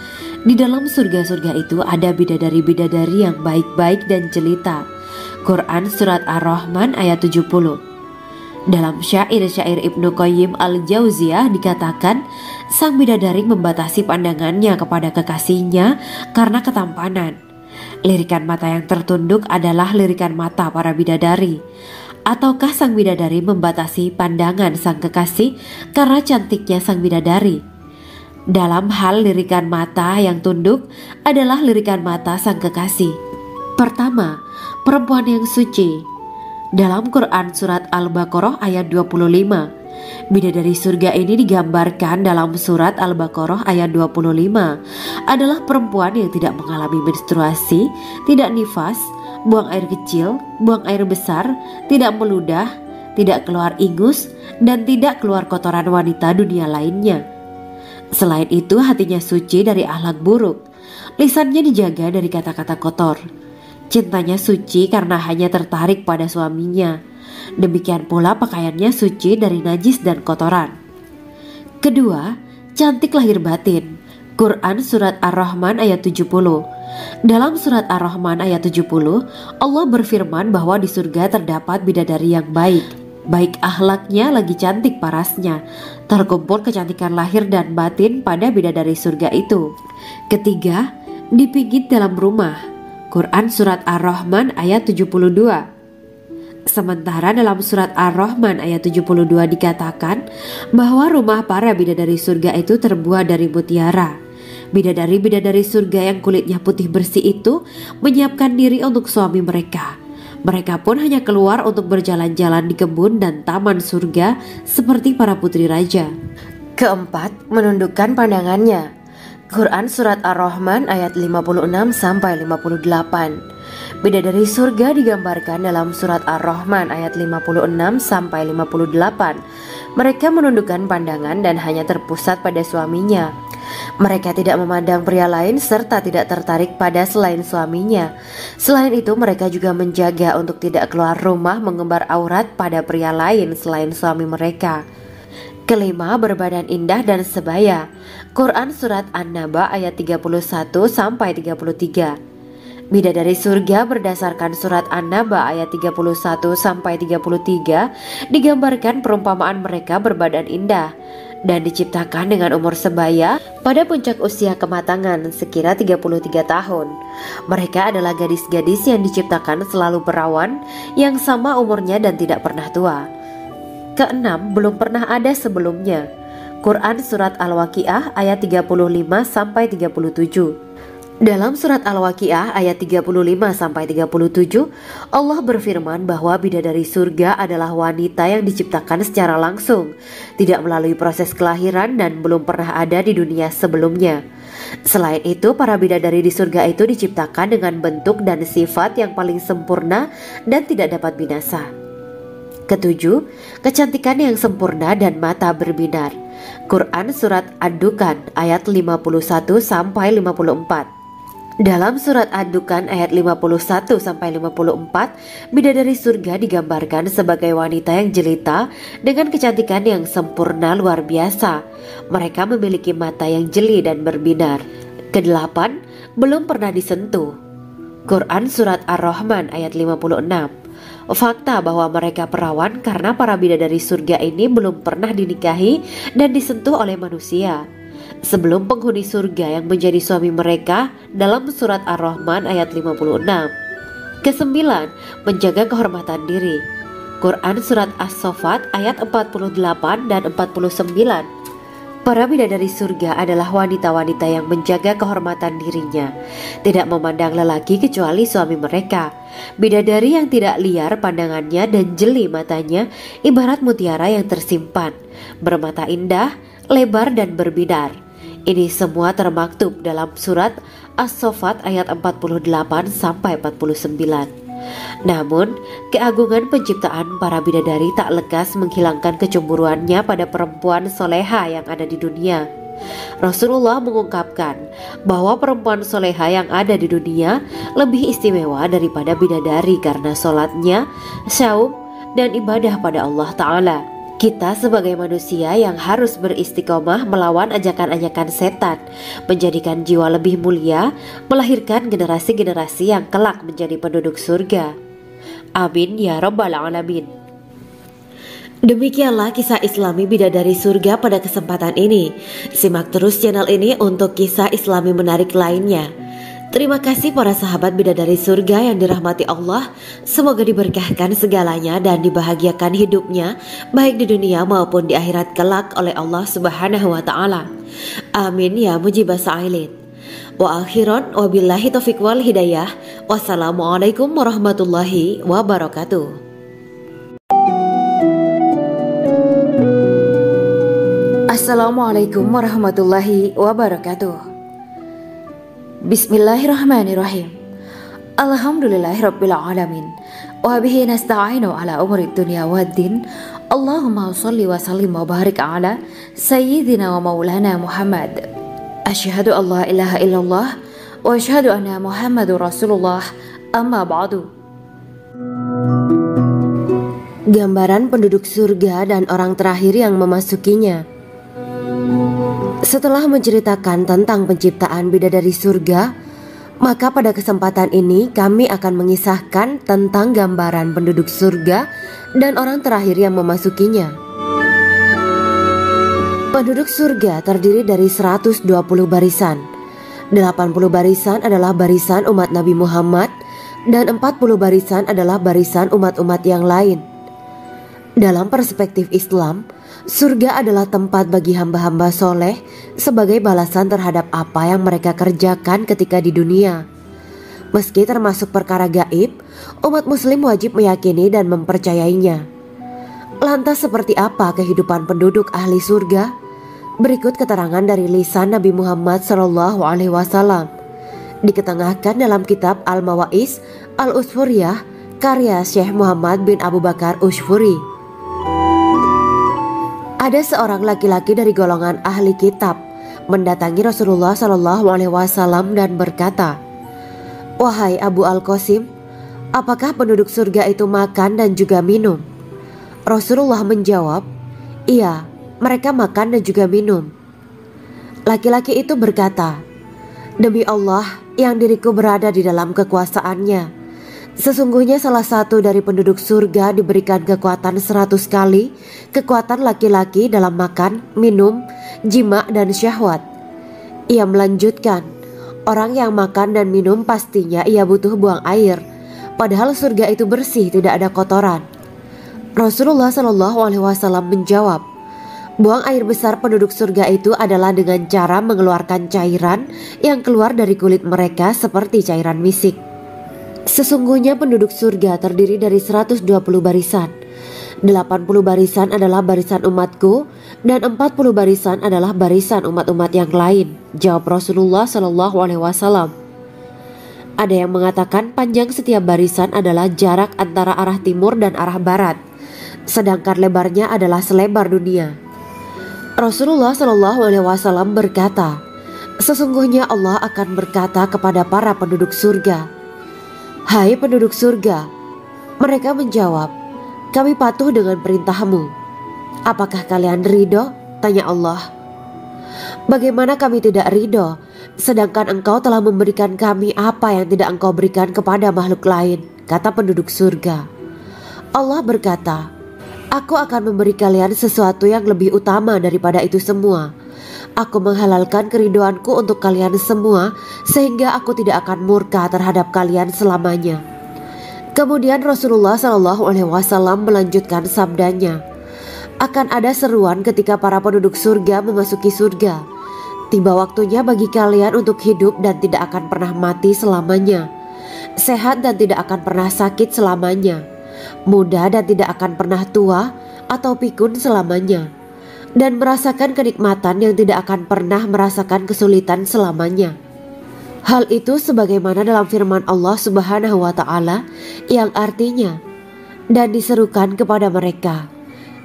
di dalam surga-surga itu ada bidadari-bidadari yang baik-baik dan jelita. Quran Surat Ar-Rahman ayat 70. Dalam syair-syair Ibnu Qayyim Al-Jauziyah dikatakan, sang bidadari membatasi pandangannya kepada kekasihnya karena ketampanan. Lirikan mata yang tertunduk adalah lirikan mata para bidadari. Ataukah sang bidadari membatasi pandangan sang kekasih karena cantiknya sang bidadari? Dalam hal lirikan mata yang tunduk adalah lirikan mata sang kekasih. Pertama, perempuan yang suci. Dalam Quran Surat Al-Baqarah ayat 25, bidadari surga ini digambarkan dalam Surat Al-Baqarah ayat 25 adalah perempuan yang tidak mengalami menstruasi, tidak nifas, buang air kecil, buang air besar, tidak meludah, tidak keluar ingus, dan tidak keluar kotoran wanita dunia lainnya. Selain itu hatinya suci dari akhlak buruk. Lisannya dijaga dari kata-kata kotor. Cintanya suci karena hanya tertarik pada suaminya. Demikian pula pakaiannya suci dari najis dan kotoran. Kedua, cantik lahir batin. Quran Surat Ar-Rahman ayat 70. Dalam Surat Ar-Rahman ayat 70, Allah berfirman bahwa di surga terdapat bidadari yang baik. Baik akhlaknya lagi cantik parasnya. Terkumpul kecantikan lahir dan batin pada bidadari surga itu. Ketiga, dipijit dalam rumah. Quran Surat Ar-Rahman ayat 72. Sementara dalam Surat Ar-Rahman ayat 72 dikatakan bahwa rumah para bidadari surga itu terbuat dari mutiara. Bidadari-bidadari surga yang kulitnya putih bersih itu menyiapkan diri untuk suami mereka. Mereka pun hanya keluar untuk berjalan-jalan di kebun dan taman surga seperti para putri raja. Keempat, menundukkan pandangannya. Quran Surat Ar-Rahman ayat 56-58. Bidadari surga digambarkan dalam Surat Ar-Rahman ayat 56-58. Mereka menundukkan pandangan dan hanya terpusat pada suaminya. Mereka tidak memandang pria lain serta tidak tertarik pada selain suaminya. Selain itu mereka juga menjaga untuk tidak keluar rumah mengembar aurat pada pria lain selain suami mereka. Kelima, berbadan indah dan sebaya. Quran Surat An-Naba ayat 31-33. Bidadari surga berdasarkan Surat An-Naba ayat 31-33 digambarkan perumpamaan mereka berbadan indah dan diciptakan dengan umur sebaya pada puncak usia kematangan sekira 33 tahun. Mereka adalah gadis-gadis yang diciptakan selalu perawan yang sama umurnya dan tidak pernah tua. Keenam, belum pernah ada sebelumnya. Quran Surat Al-Waqiah ayat 35-37. Dalam Surat Al-Waqiah ayat 35-37, Allah berfirman bahwa bidadari surga adalah wanita yang diciptakan secara langsung, tidak melalui proses kelahiran dan belum pernah ada di dunia sebelumnya. Selain itu, para bidadari di surga itu diciptakan dengan bentuk dan sifat yang paling sempurna dan tidak dapat binasa. Ketujuh, kecantikan yang sempurna dan mata berbinar. Quran Surat Ad-Dukan ayat 51-54. Dalam Surat Ad-Dukan ayat 51-54, bidadari surga digambarkan sebagai wanita yang jelita dengan kecantikan yang sempurna luar biasa. Mereka memiliki mata yang jeli dan berbinar. Kedelapan, belum pernah disentuh. Quran Surat Ar-Rahman ayat 56. Fakta bahwa mereka perawan karena para bidadari surga ini belum pernah dinikahi dan disentuh oleh manusia sebelum penghuni surga yang menjadi suami mereka dalam Surat Ar-Rahman ayat 56. Kesembilan, menjaga kehormatan diri. Quran Surat As-Saffat ayat 48 dan 49. Para bidadari surga adalah wanita-wanita yang menjaga kehormatan dirinya, tidak memandang lelaki kecuali suami mereka. Bidadari yang tidak liar pandangannya dan jeli matanya ibarat mutiara yang tersimpan, bermata indah, lebar dan berbinar. Ini semua termaktub dalam Surat As-Saffat ayat 48-49. Namun, keagungan penciptaan para bidadari tak lekas menghilangkan kecemburuannya pada perempuan soleha yang ada di dunia. Rasulullah mengungkapkan bahwa perempuan soleha yang ada di dunia lebih istimewa daripada bidadari karena sholatnya, syaum, dan ibadah pada Allah Ta'ala. Kita sebagai manusia yang harus beristiqomah melawan ajakan-ajakan setan, menjadikan jiwa lebih mulia, melahirkan generasi-generasi yang kelak menjadi penduduk surga. Amin ya Rabbal Alamin. Demikianlah kisah Islami bidadari surga pada kesempatan ini. Simak terus channel ini untuk kisah Islami menarik lainnya. Terima kasih para sahabat bidadari surga yang dirahmati Allah. Semoga diberkahkan segalanya dan dibahagiakan hidupnya baik di dunia maupun di akhirat kelak oleh Allah Subhanahu wa Ta'ala. Amin ya mujibah sa'ilin. Wa akhiran wabillahi taufiq wal hidayah. Wassalamualaikum warahmatullahi wabarakatuh. Assalamualaikum warahmatullahi wabarakatuh. Bismillahirrahmanirrahim. Alhamdulillahirabbil alamin. Wa bihi nasta'inu ala umuri dunya waddin. Allahumma shalli wa sallim wa barik ala sayyidina wa maulana Muhammad. Asyhadu an la ilaha illallah wa asyhadu anna Muhammadur Rasulullah. Amma ba'du. Gambaran penduduk surga dan orang terakhir yang memasukinya. Setelah menceritakan tentang penciptaan bidadari surga, maka pada kesempatan ini kami akan mengisahkan tentang gambaran penduduk surga dan orang terakhir yang memasukinya. Penduduk surga terdiri dari 120 barisan. 80 barisan adalah barisan umat Nabi Muhammad dan 40 barisan adalah barisan umat-umat yang lain. Dalam perspektif Islam, surga adalah tempat bagi hamba-hamba soleh sebagai balasan terhadap apa yang mereka kerjakan ketika di dunia. Meski termasuk perkara gaib, umat muslim wajib meyakini dan mempercayainya. Lantas seperti apa kehidupan penduduk ahli surga? Berikut keterangan dari lisan Nabi Muhammad SAW, diketengahkan dalam kitab Al-Mawaiz Al-Usfuriyah karya Syekh Muhammad bin Abu Bakar Usfuri. Ada seorang laki-laki dari golongan ahli kitab mendatangi Rasulullah SAW dan berkata, "Wahai Abu Al-Qasim, apakah penduduk surga itu makan dan juga minum?" Rasulullah menjawab, "Iya, mereka makan dan juga minum." Laki-laki itu berkata, "Demi Allah yang diriku berada di dalam kekuasaannya, sesungguhnya salah satu dari penduduk surga diberikan kekuatan 100 kali kekuatan laki-laki dalam makan, minum, jima dan syahwat." Ia melanjutkan, "Orang yang makan dan minum pastinya ia butuh buang air, padahal surga itu bersih, tidak ada kotoran." Rasulullah SAW menjawab, "Buang air besar penduduk surga itu adalah dengan cara mengeluarkan cairan yang keluar dari kulit mereka seperti cairan misik." Sesungguhnya penduduk surga terdiri dari 120 barisan. 80 barisan adalah barisan umatku dan 40 barisan adalah barisan umat-umat yang lain, jawab Rasulullah SAW. Ada yang mengatakan panjang setiap barisan adalah jarak antara arah timur dan arah barat, sedangkan lebarnya adalah selebar dunia. Rasulullah SAW berkata, "Sesungguhnya Allah akan berkata kepada para penduduk surga, 'Hai penduduk surga,' mereka menjawab, 'Kami patuh dengan perintahmu.' 'Apakah kalian ridho?' tanya Allah. 'Bagaimana kami tidak ridho, sedangkan engkau telah memberikan kami apa yang tidak engkau berikan kepada makhluk lain,' kata penduduk surga. Allah berkata, 'Aku akan memberi kalian sesuatu yang lebih utama daripada itu semua. Aku menghalalkan keridoanku untuk kalian semua sehingga aku tidak akan murka terhadap kalian selamanya.'" Kemudian Rasulullah SAW melanjutkan sabdanya, "Akan ada seruan ketika para penduduk surga memasuki surga. Tiba waktunya bagi kalian untuk hidup dan tidak akan pernah mati selamanya, sehat dan tidak akan pernah sakit selamanya, muda dan tidak akan pernah tua atau pikun selamanya, dan merasakan kenikmatan yang tidak akan pernah merasakan kesulitan selamanya." Hal itu sebagaimana dalam firman Allah Subhanahu wa Ta'ala yang artinya, "Dan diserukan kepada mereka,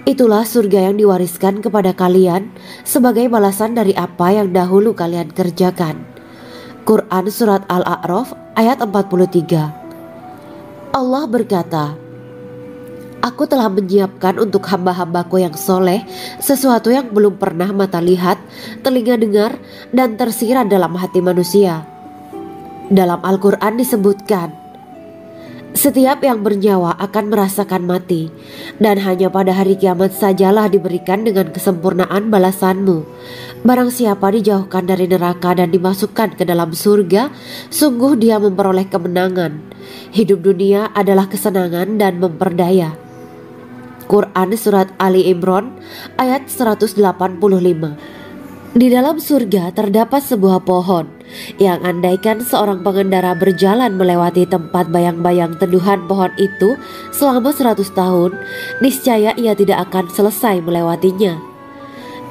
itulah surga yang diwariskan kepada kalian sebagai balasan dari apa yang dahulu kalian kerjakan." Quran Surat Al-A'raf ayat 43. Allah berkata, "Aku telah menyiapkan untuk hamba-hambaku yang soleh sesuatu yang belum pernah mata lihat, telinga dengar, dan tersirat dalam hati manusia." Dalam Al-Quran disebutkan, "Setiap yang bernyawa akan merasakan mati, dan hanya pada hari kiamat sajalah diberikan dengan kesempurnaan balasanmu. Barang siapa dijauhkan dari neraka dan dimasukkan ke dalam surga, sungguh dia memperoleh kemenangan. Hidup dunia adalah kesenangan dan memperdaya." Quran Surat Ali Imran ayat 185. Di dalam surga terdapat sebuah pohon yang andaikan seorang pengendara berjalan melewati tempat bayang-bayang teduhan pohon itu selama 100 tahun, niscaya ia tidak akan selesai melewatinya.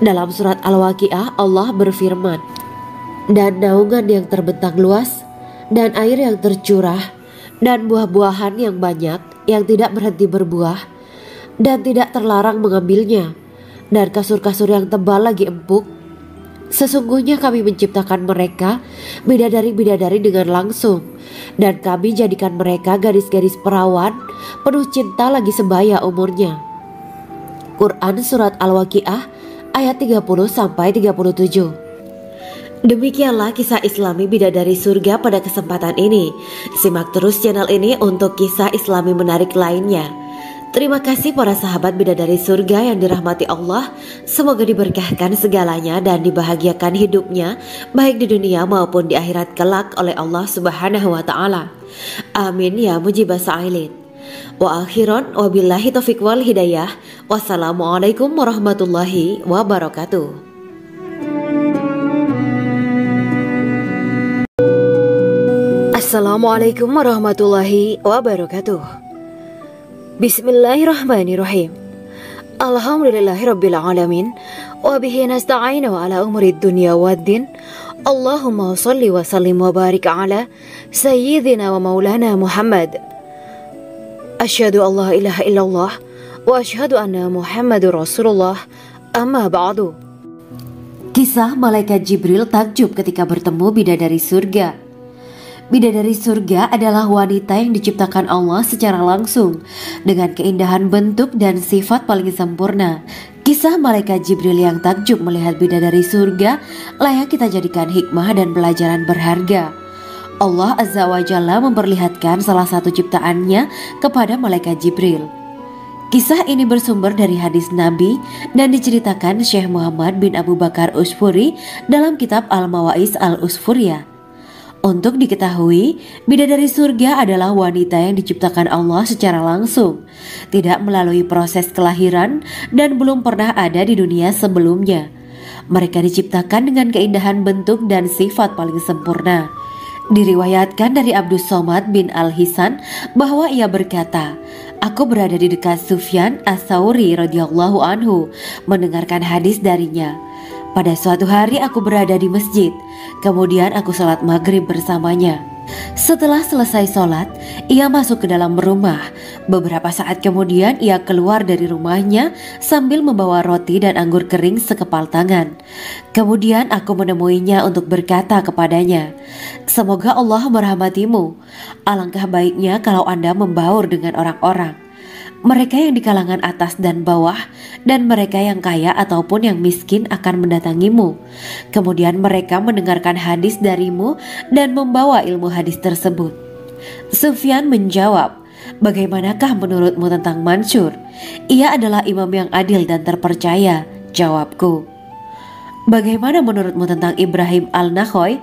Dalam surat Al-Waqiah Allah berfirman, "Dan naungan yang terbentang luas, dan air yang tercurah, dan buah-buahan yang banyak yang tidak berhenti berbuah, dan tidak terlarang mengambilnya, dan kasur-kasur yang tebal lagi empuk, Sesungguhnya kami menciptakan mereka bidadari-bidadari dengan langsung, dan kami jadikan mereka gadis-gadis perawan penuh cinta lagi sebaya umurnya. Quran Surat Al-Waqiah ayat 30-37. Demikianlah kisah Islami bidadari surga pada kesempatan ini. Simak terus channel ini untuk kisah Islami menarik lainnya. Terima kasih para sahabat bidadari surga yang dirahmati Allah. Semoga diberkahkan segalanya dan dibahagiakan hidupnya baik di dunia maupun di akhirat kelak oleh Allah Subhanahu wa taala. Amin ya mujibah sa'ilin. Wa akhiran wabillahi taufiq wal hidayah. Wassalamualaikum warahmatullahi wabarakatuh. Assalamualaikum warahmatullahi wabarakatuh. Bismillahirrahmanirrahim. Alhamdulillahirabbil alamin wa bihi nasta'inu ala umuri dunya waddin. Allahumma shalli wa sallim wa barik ala sayyidina wa maulana Muhammad. Asyhadu an la ilaha illallah wa asyhadu anna Muhammadur Rasulullah. Amma ba'du. Kisah malaikat Jibril takjub ketika bertemu bidadari surga. Bidadari surga adalah wanita yang diciptakan Allah secara langsung dengan keindahan bentuk dan sifat paling sempurna. Kisah malaikat Jibril yang takjub melihat bidadari surga layak kita jadikan hikmah dan pelajaran berharga. Allah Azza wa Jalla memperlihatkan salah satu ciptaannya kepada malaikat Jibril. Kisah ini bersumber dari hadis Nabi dan diceritakan Syekh Muhammad bin Abu Bakar Usfuri dalam kitab Al-Mawaiz Al-Usfuriyah. Untuk diketahui, bidadari surga adalah wanita yang diciptakan Allah secara langsung, tidak melalui proses kelahiran dan belum pernah ada di dunia sebelumnya. Mereka diciptakan dengan keindahan bentuk dan sifat paling sempurna. Diriwayatkan dari Abdus Somad bin Al-Hisan bahwa ia berkata, "Aku berada di dekat Sufyan As-Tsauri radhiyallahu anhu mendengarkan hadis darinya. Pada suatu hari aku berada di masjid, kemudian aku sholat maghrib bersamanya. Setelah selesai sholat, ia masuk ke dalam rumah. Beberapa saat kemudian ia keluar dari rumahnya sambil membawa roti dan anggur kering sekepal tangan. Kemudian aku menemuinya untuk berkata kepadanya, 'Semoga Allah merahmatimu. Alangkah baiknya kalau Anda membaur dengan orang-orang. Mereka yang di kalangan atas dan bawah, dan mereka yang kaya ataupun yang miskin akan mendatangimu. Kemudian mereka mendengarkan hadis darimu dan membawa ilmu hadis tersebut.' Sufyan menjawab, 'Bagaimanakah menurutmu tentang Mansur? Ia adalah imam yang adil dan terpercaya.' Jawabku. 'Bagaimana menurutmu tentang Ibrahim Al-Nakhoy?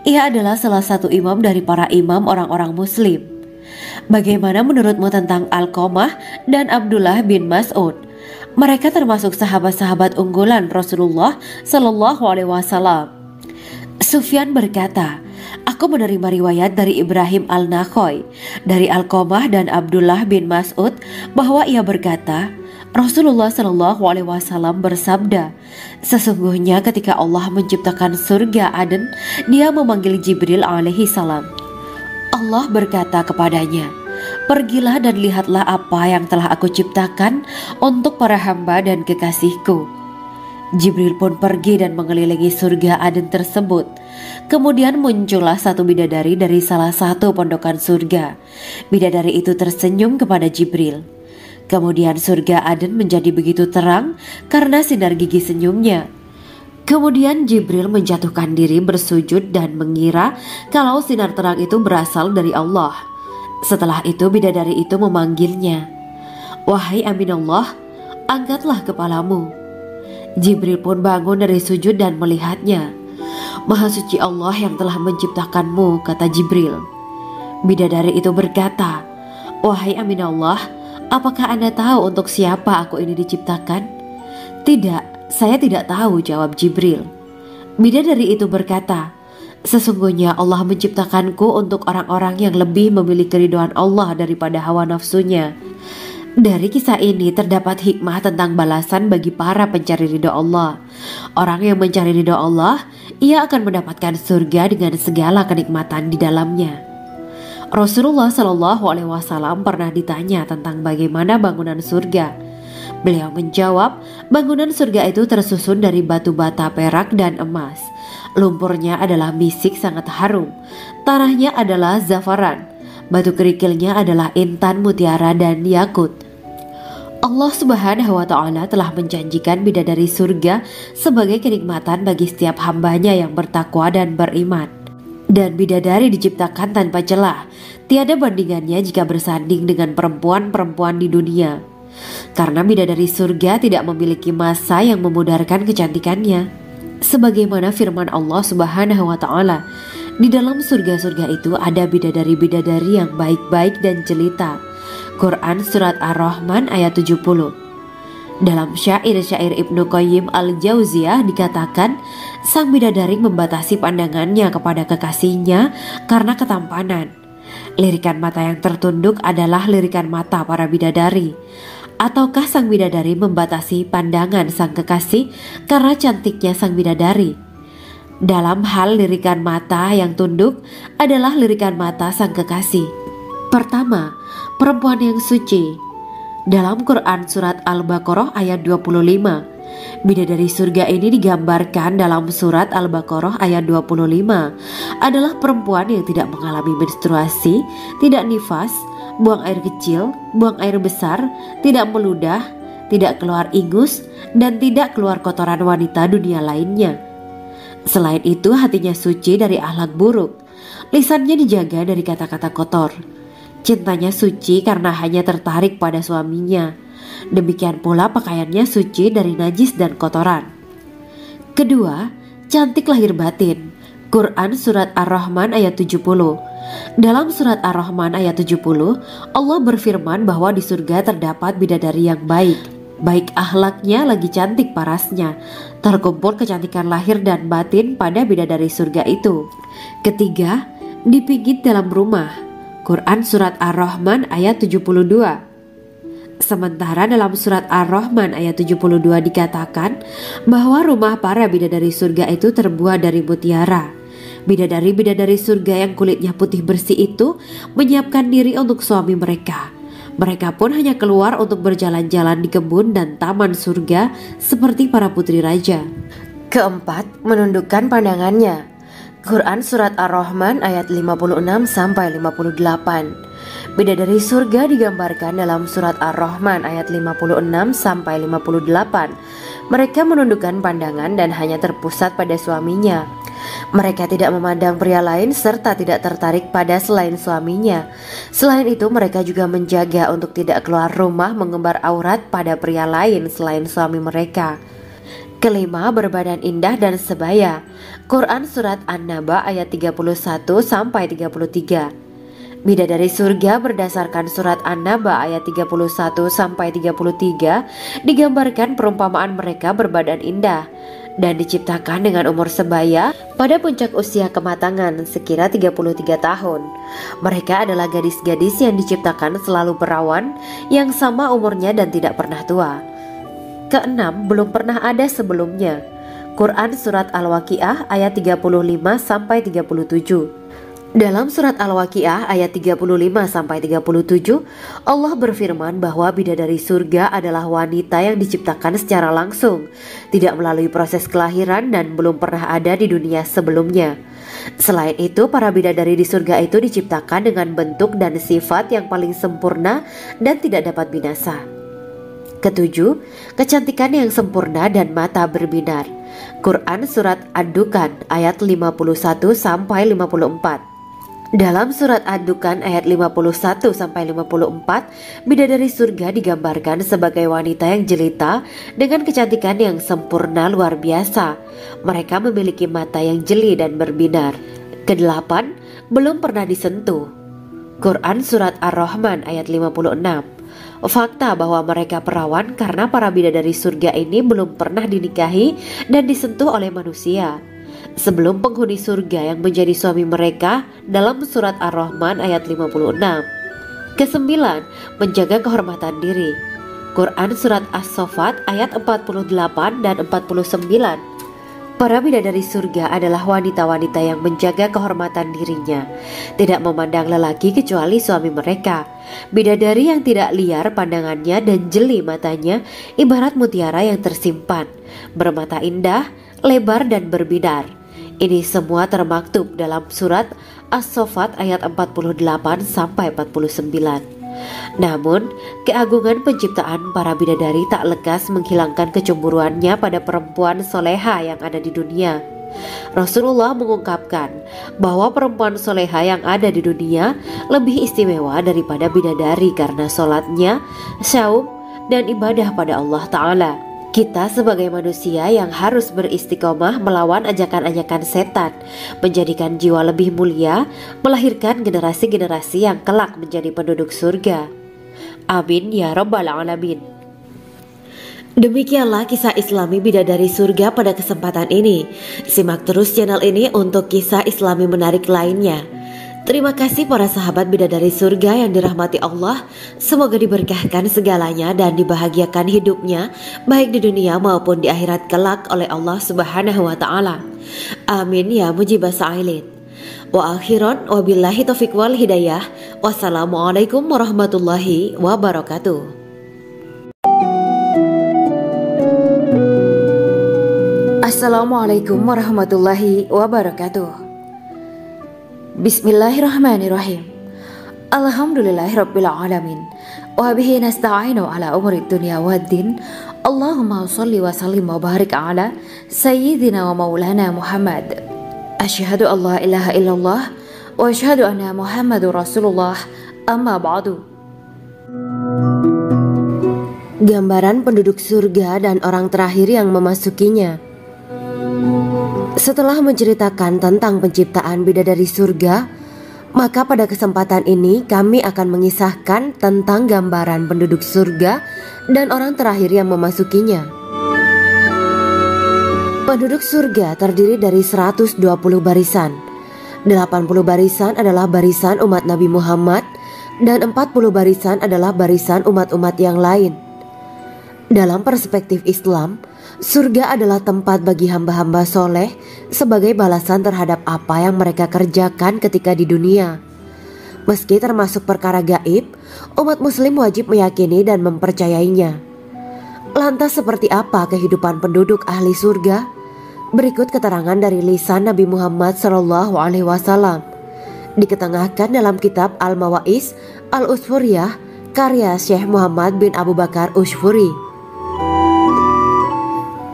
Ia adalah salah satu imam dari para imam orang-orang muslim.' 'Bagaimana menurutmu tentang Alqamah dan Abdullah bin Mas'ud? Mereka termasuk sahabat-sahabat unggulan Rasulullah Sallallahu Alaihi Wasallam.' Sufyan berkata, 'Aku menerima riwayat dari Ibrahim Al-Nakhoy, dari Alqamah dan Abdullah bin Mas'ud bahwa ia berkata, Rasulullah Sallallahu Alaihi Wasallam bersabda, sesungguhnya ketika Allah menciptakan surga Aden, Dia memanggil Jibril alaihi salam. Allah berkata kepadanya, pergilah dan lihatlah apa yang telah aku ciptakan untuk para hamba dan kekasihku. Jibril pun pergi dan mengelilingi surga Aden tersebut. Kemudian muncullah satu bidadari dari salah satu pondokan surga. Bidadari itu tersenyum kepada Jibril. Kemudian surga Aden menjadi begitu terang karena sinar gigi senyumnya. Kemudian Jibril menjatuhkan diri bersujud dan mengira kalau sinar terang itu berasal dari Allah. Setelah itu bidadari itu memanggilnya, wahai Aminullah, angkatlah kepalamu. Jibril pun bangun dari sujud dan melihatnya. Maha suci Allah yang telah menciptakanmu, kata Jibril. Bidadari itu berkata, wahai Aminullah, apakah Anda tahu untuk siapa aku ini diciptakan? Tidak. Saya tidak tahu, jawab Jibril. Bidadari itu berkata, sesungguhnya Allah menciptakanku untuk orang-orang yang lebih memilih keridhaan Allah daripada hawa nafsunya. Dari kisah ini terdapat hikmah tentang balasan bagi para pencari ridha Allah. Orang yang mencari ridha Allah, ia akan mendapatkan surga dengan segala kenikmatan di dalamnya. Rasulullah Shallallahu Alaihi Wasallam pernah ditanya tentang bagaimana bangunan surga. Beliau menjawab, bangunan surga itu tersusun dari batu bata perak dan emas. Lumpurnya adalah misik sangat harum, tanahnya adalah zafaran, batu kerikilnya adalah intan, mutiara, dan yakut. Allah Subhanahu wa Ta'ala telah menjanjikan bidadari surga sebagai kenikmatan bagi setiap hambanya yang bertakwa dan beriman. Dan bidadari diciptakan tanpa celah, tiada bandingannya jika bersanding dengan perempuan-perempuan di dunia. Karena bidadari surga tidak memiliki masa yang memudarkan kecantikannya. Sebagaimana firman Allah Subhanahu wa Ta'ala, di dalam surga-surga itu ada bidadari-bidadari yang baik-baik dan jelita. Quran Surat Ar-Rahman ayat 70. Dalam syair-syair Ibnu Qayyim Al-Jauziyah dikatakan, sang bidadari membatasi pandangannya kepada kekasihnya karena ketampanan. Lirikan mata yang tertunduk adalah lirikan mata para bidadari. Ataukah sang bidadari membatasi pandangan sang kekasih karena cantiknya sang bidadari? Dalam hal lirikan mata yang tunduk adalah lirikan mata sang kekasih. Pertama, perempuan yang suci. Dalam Quran Surat Al-Baqarah ayat 25, bidadari surga ini digambarkan dalam Surat Al-Baqarah ayat 25 adalah perempuan yang tidak mengalami menstruasi, tidak nifas, buang air kecil, buang air besar, tidak meludah, tidak keluar ingus, dan tidak keluar kotoran wanita dunia lainnya. Selain itu, hatinya suci dari akhlak buruk, lisannya dijaga dari kata-kata kotor. Cintanya suci karena hanya tertarik pada suaminya. Demikian pula pakaiannya suci dari najis dan kotoran. Kedua, cantik lahir batin. Quran Surat Ar-Rahman ayat 70. Dalam Surat Ar-Rahman ayat 70, Allah berfirman bahwa di surga terdapat bidadari yang baik. Baik akhlaknya lagi cantik parasnya. Terkumpul kecantikan lahir dan batin pada bidadari surga itu. Ketiga, dipijit dalam rumah. Quran Surat Ar-Rahman ayat 72. Sementara dalam Surat Ar-Rahman ayat 72 dikatakan bahwa rumah para bidadari surga itu terbuat dari mutiara. Bidadari-bidadari surga yang kulitnya putih bersih itu menyiapkan diri untuk suami mereka. Mereka pun hanya keluar untuk berjalan-jalan di kebun dan taman surga seperti para putri raja. Keempat, menundukkan pandangannya. Quran Surat Ar-Rahman ayat 56-58. Bidadari surga digambarkan dalam Surat Ar-Rahman ayat 56-58. Mereka menundukkan pandangan dan hanya terpusat pada suaminya. Mereka tidak memandang pria lain serta tidak tertarik pada selain suaminya. Selain itu, mereka juga menjaga untuk tidak keluar rumah mengembar aurat pada pria lain selain suami mereka. Kelima, berbadan indah dan sebaya. Quran Surat An-Naba ayat 31-33. Bidadari surga berdasarkan Surat An-Naba ayat 31-33 digambarkan perumpamaan mereka berbadan indah dan diciptakan dengan umur sebaya pada puncak usia kematangan sekira 33 tahun. Mereka adalah gadis-gadis yang diciptakan selalu perawan, yang sama umurnya dan tidak pernah tua. Keenam, belum pernah ada sebelumnya. Quran Surat Al-Waqiah ayat 35-37. Dalam Surat Al-Waqiah ayat 35-37, Allah berfirman bahwa bidadari surga adalah wanita yang diciptakan secara langsung, tidak melalui proses kelahiran dan belum pernah ada di dunia sebelumnya. Selain itu, para bidadari di surga itu diciptakan dengan bentuk dan sifat yang paling sempurna dan tidak dapat binasa. Ketujuh, kecantikan yang sempurna dan mata berbinar. Quran Surat Ad-Dukan ayat 51-54. Dalam Surat Ad-Dukan ayat 51-54, bidadari surga digambarkan sebagai wanita yang jelita dengan kecantikan yang sempurna luar biasa. Mereka memiliki mata yang jeli dan berbinar. Kedelapan, belum pernah disentuh. Quran Surat Ar-Rahman ayat 56. Fakta bahwa mereka perawan karena para bidadari surga ini belum pernah dinikahi dan disentuh oleh manusia sebelum penghuni surga yang menjadi suami mereka dalam Surat Ar-Rahman ayat 56. Kesembilan, menjaga kehormatan diri. Quran Surat As-Saffat ayat 48 dan 49. Para bidadari surga adalah wanita-wanita yang menjaga kehormatan dirinya, tidak memandang lelaki kecuali suami mereka. Bidadari yang tidak liar pandangannya dan jeli matanya, ibarat mutiara yang tersimpan, bermata indah, lebar dan berbinar. Ini semua termaktub dalam surat As-Saffat ayat 48 sampai 49. Namun, keagungan penciptaan para bidadari tak lekas menghilangkan kecemburuannya pada perempuan soleha yang ada di dunia. Rasulullah mengungkapkan bahwa perempuan soleha yang ada di dunia lebih istimewa daripada bidadari karena sholatnya, syaum, dan ibadah pada Allah Ta'ala. Kita sebagai manusia yang harus beristiqomah melawan ajakan-ajakan setan, menjadikan jiwa lebih mulia, melahirkan generasi-generasi yang kelak menjadi penduduk surga. Amin ya rabbal alamin. Demikianlah kisah Islami bidadari surga pada kesempatan ini. Simak terus channel ini untuk kisah Islami menarik lainnya. Terima kasih para sahabat bidadari surga yang dirahmati Allah. Semoga diberkahkan segalanya dan dibahagiakan hidupnya, baik di dunia maupun di akhirat kelak oleh Allah Subhanahu wa Ta'ala. Amin ya mujibah sa'ilin. Wa akhiran wabillahi taufiq wal hidayah. Wassalamualaikum warahmatullahi wabarakatuh. Assalamualaikum warahmatullahi wabarakatuh. Bismillahirrahmanirrahim. Alhamdulillahirabbil alamin. Wa bihi nasta'inu ala umuri dunya waddin. Allahumma shalli wa sallim wa barik ala sayyidina wa maulana Muhammad. Asyhadu an la ilaha illallah wa asyhadu anna Muhammadur Rasulullah. Amma ba'du. Gambaran penduduk surga dan orang terakhir yang memasukinya. Setelah menceritakan tentang penciptaan bidadari surga, maka pada kesempatan ini kami akan mengisahkan tentang gambaran penduduk surga dan orang terakhir yang memasukinya. Penduduk surga terdiri dari 120 barisan. 80 barisan adalah barisan umat Nabi Muhammad dan 40 barisan adalah barisan umat-umat yang lain. Dalam perspektif Islam, surga adalah tempat bagi hamba-hamba soleh sebagai balasan terhadap apa yang mereka kerjakan ketika di dunia. Meski termasuk perkara gaib, umat muslim wajib meyakini dan mempercayainya. Lantas seperti apa kehidupan penduduk ahli surga? Berikut keterangan dari lisan Nabi Muhammad SAW, diketengahkan dalam kitab Al-Mawaiz Al-Usfuriyah karya Syekh Muhammad bin Abu Bakar Usfuri.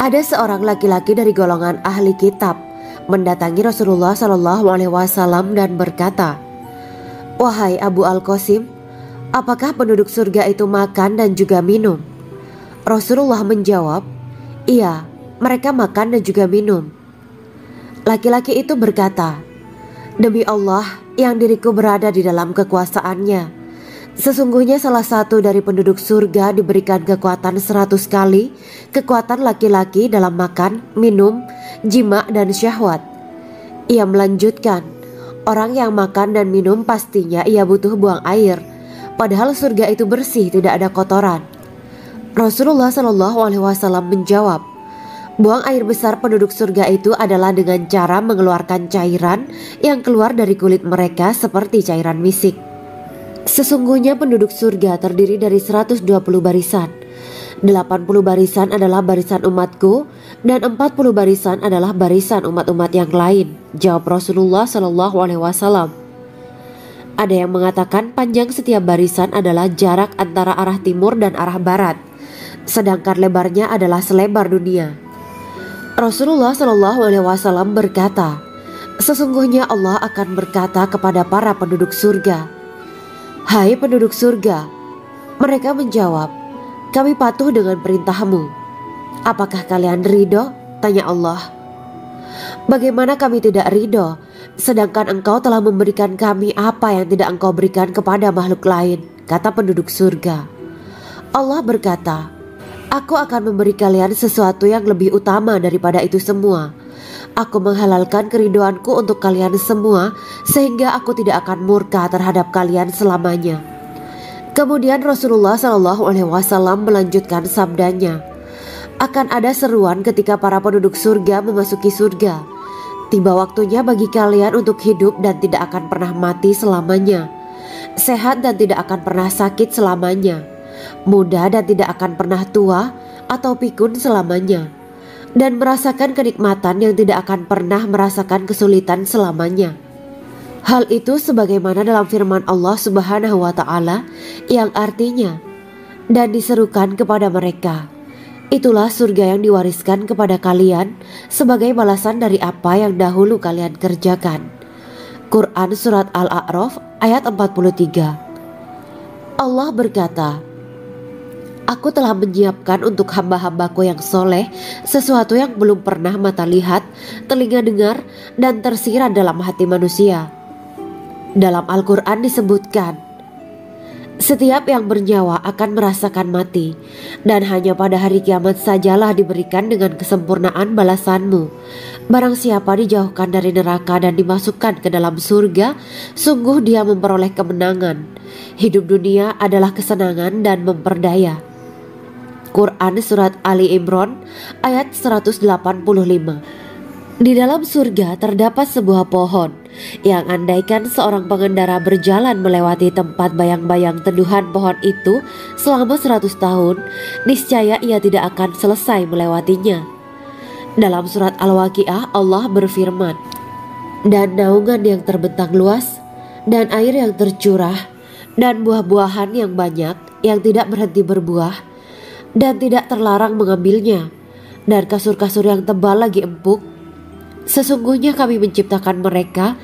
Ada seorang laki-laki dari golongan ahli kitab mendatangi Rasulullah SAW dan berkata, "Wahai Abu Al-Qasim, apakah penduduk surga itu makan dan juga minum?" Rasulullah menjawab, "Iya, mereka makan dan juga minum." Laki-laki itu berkata, "Demi Allah yang diriku berada di dalam kekuasaannya, sesungguhnya salah satu dari penduduk surga diberikan kekuatan 100 kali kekuatan laki-laki dalam makan, minum, jima, dan syahwat." Ia melanjutkan, "Orang yang makan dan minum pastinya ia butuh buang air, padahal surga itu bersih, tidak ada kotoran." Rasulullah SAW menjawab, "Buang air besar penduduk surga itu adalah dengan cara mengeluarkan cairan yang keluar dari kulit mereka seperti cairan misik." Sesungguhnya penduduk surga terdiri dari 120 barisan. 80 barisan adalah barisan umatku dan 40 barisan adalah barisan umat-umat yang lain, jawab Rasulullah SAW. Ada yang mengatakan panjang setiap barisan adalah jarak antara arah timur dan arah barat, sedangkan lebarnya adalah selebar dunia. Rasulullah SAW berkata, "Sesungguhnya Allah akan berkata kepada para penduduk surga, 'Hai penduduk surga,' mereka menjawab, 'Kami patuh dengan perintahmu.' 'Apakah kalian ridho?' tanya Allah. 'Bagaimana kami tidak ridho, sedangkan engkau telah memberikan kami apa yang tidak engkau berikan kepada makhluk lain,' kata penduduk surga. Allah berkata, 'Aku akan memberi kalian sesuatu yang lebih utama daripada itu semua. Aku menghalalkan keridoanku untuk kalian semua, sehingga aku tidak akan murka terhadap kalian selamanya.'" Kemudian Rasulullah SAW melanjutkan sabdanya, Akan ada seruan ketika para penduduk surga memasuki surga. Tiba waktunya bagi kalian untuk hidup dan tidak akan pernah mati selamanya, sehat dan tidak akan pernah sakit selamanya, muda dan tidak akan pernah tua atau pikun selamanya, dan merasakan kenikmatan yang tidak akan pernah merasakan kesulitan selamanya. Hal itu sebagaimana dalam firman Allah Subhanahu wa Ta'ala yang artinya, dan diserukan kepada mereka, itulah surga yang diwariskan kepada kalian sebagai balasan dari apa yang dahulu kalian kerjakan. Quran Surat Al-A'raf ayat 43. Allah berkata, Aku telah menyiapkan untuk hamba-hambaku yang soleh sesuatu yang belum pernah mata lihat, telinga dengar, dan tersirat dalam hati manusia. Dalam Al-Quran disebutkan, setiap yang bernyawa akan merasakan mati, dan hanya pada hari kiamat sajalah diberikan dengan kesempurnaan balasanmu. Barang siapa dijauhkan dari neraka dan dimasukkan ke dalam surga, sungguh dia memperoleh kemenangan. Hidup dunia adalah kesenangan dan memperdaya. Quran Surat Ali Imran ayat 185. Di dalam surga terdapat sebuah pohon yang andaikan seorang pengendara berjalan melewati tempat bayang-bayang teduhan pohon itu selama 100 tahun, niscaya ia tidak akan selesai melewatinya. Dalam surat Al-Waqiah Allah berfirman, dan naungan yang terbentang luas, dan air yang tercurah, dan buah-buahan yang banyak yang tidak berhenti berbuah, dan tidak terlarang mengambilnya, dan kasur-kasur yang tebal lagi empuk. Sesungguhnya kami menciptakan mereka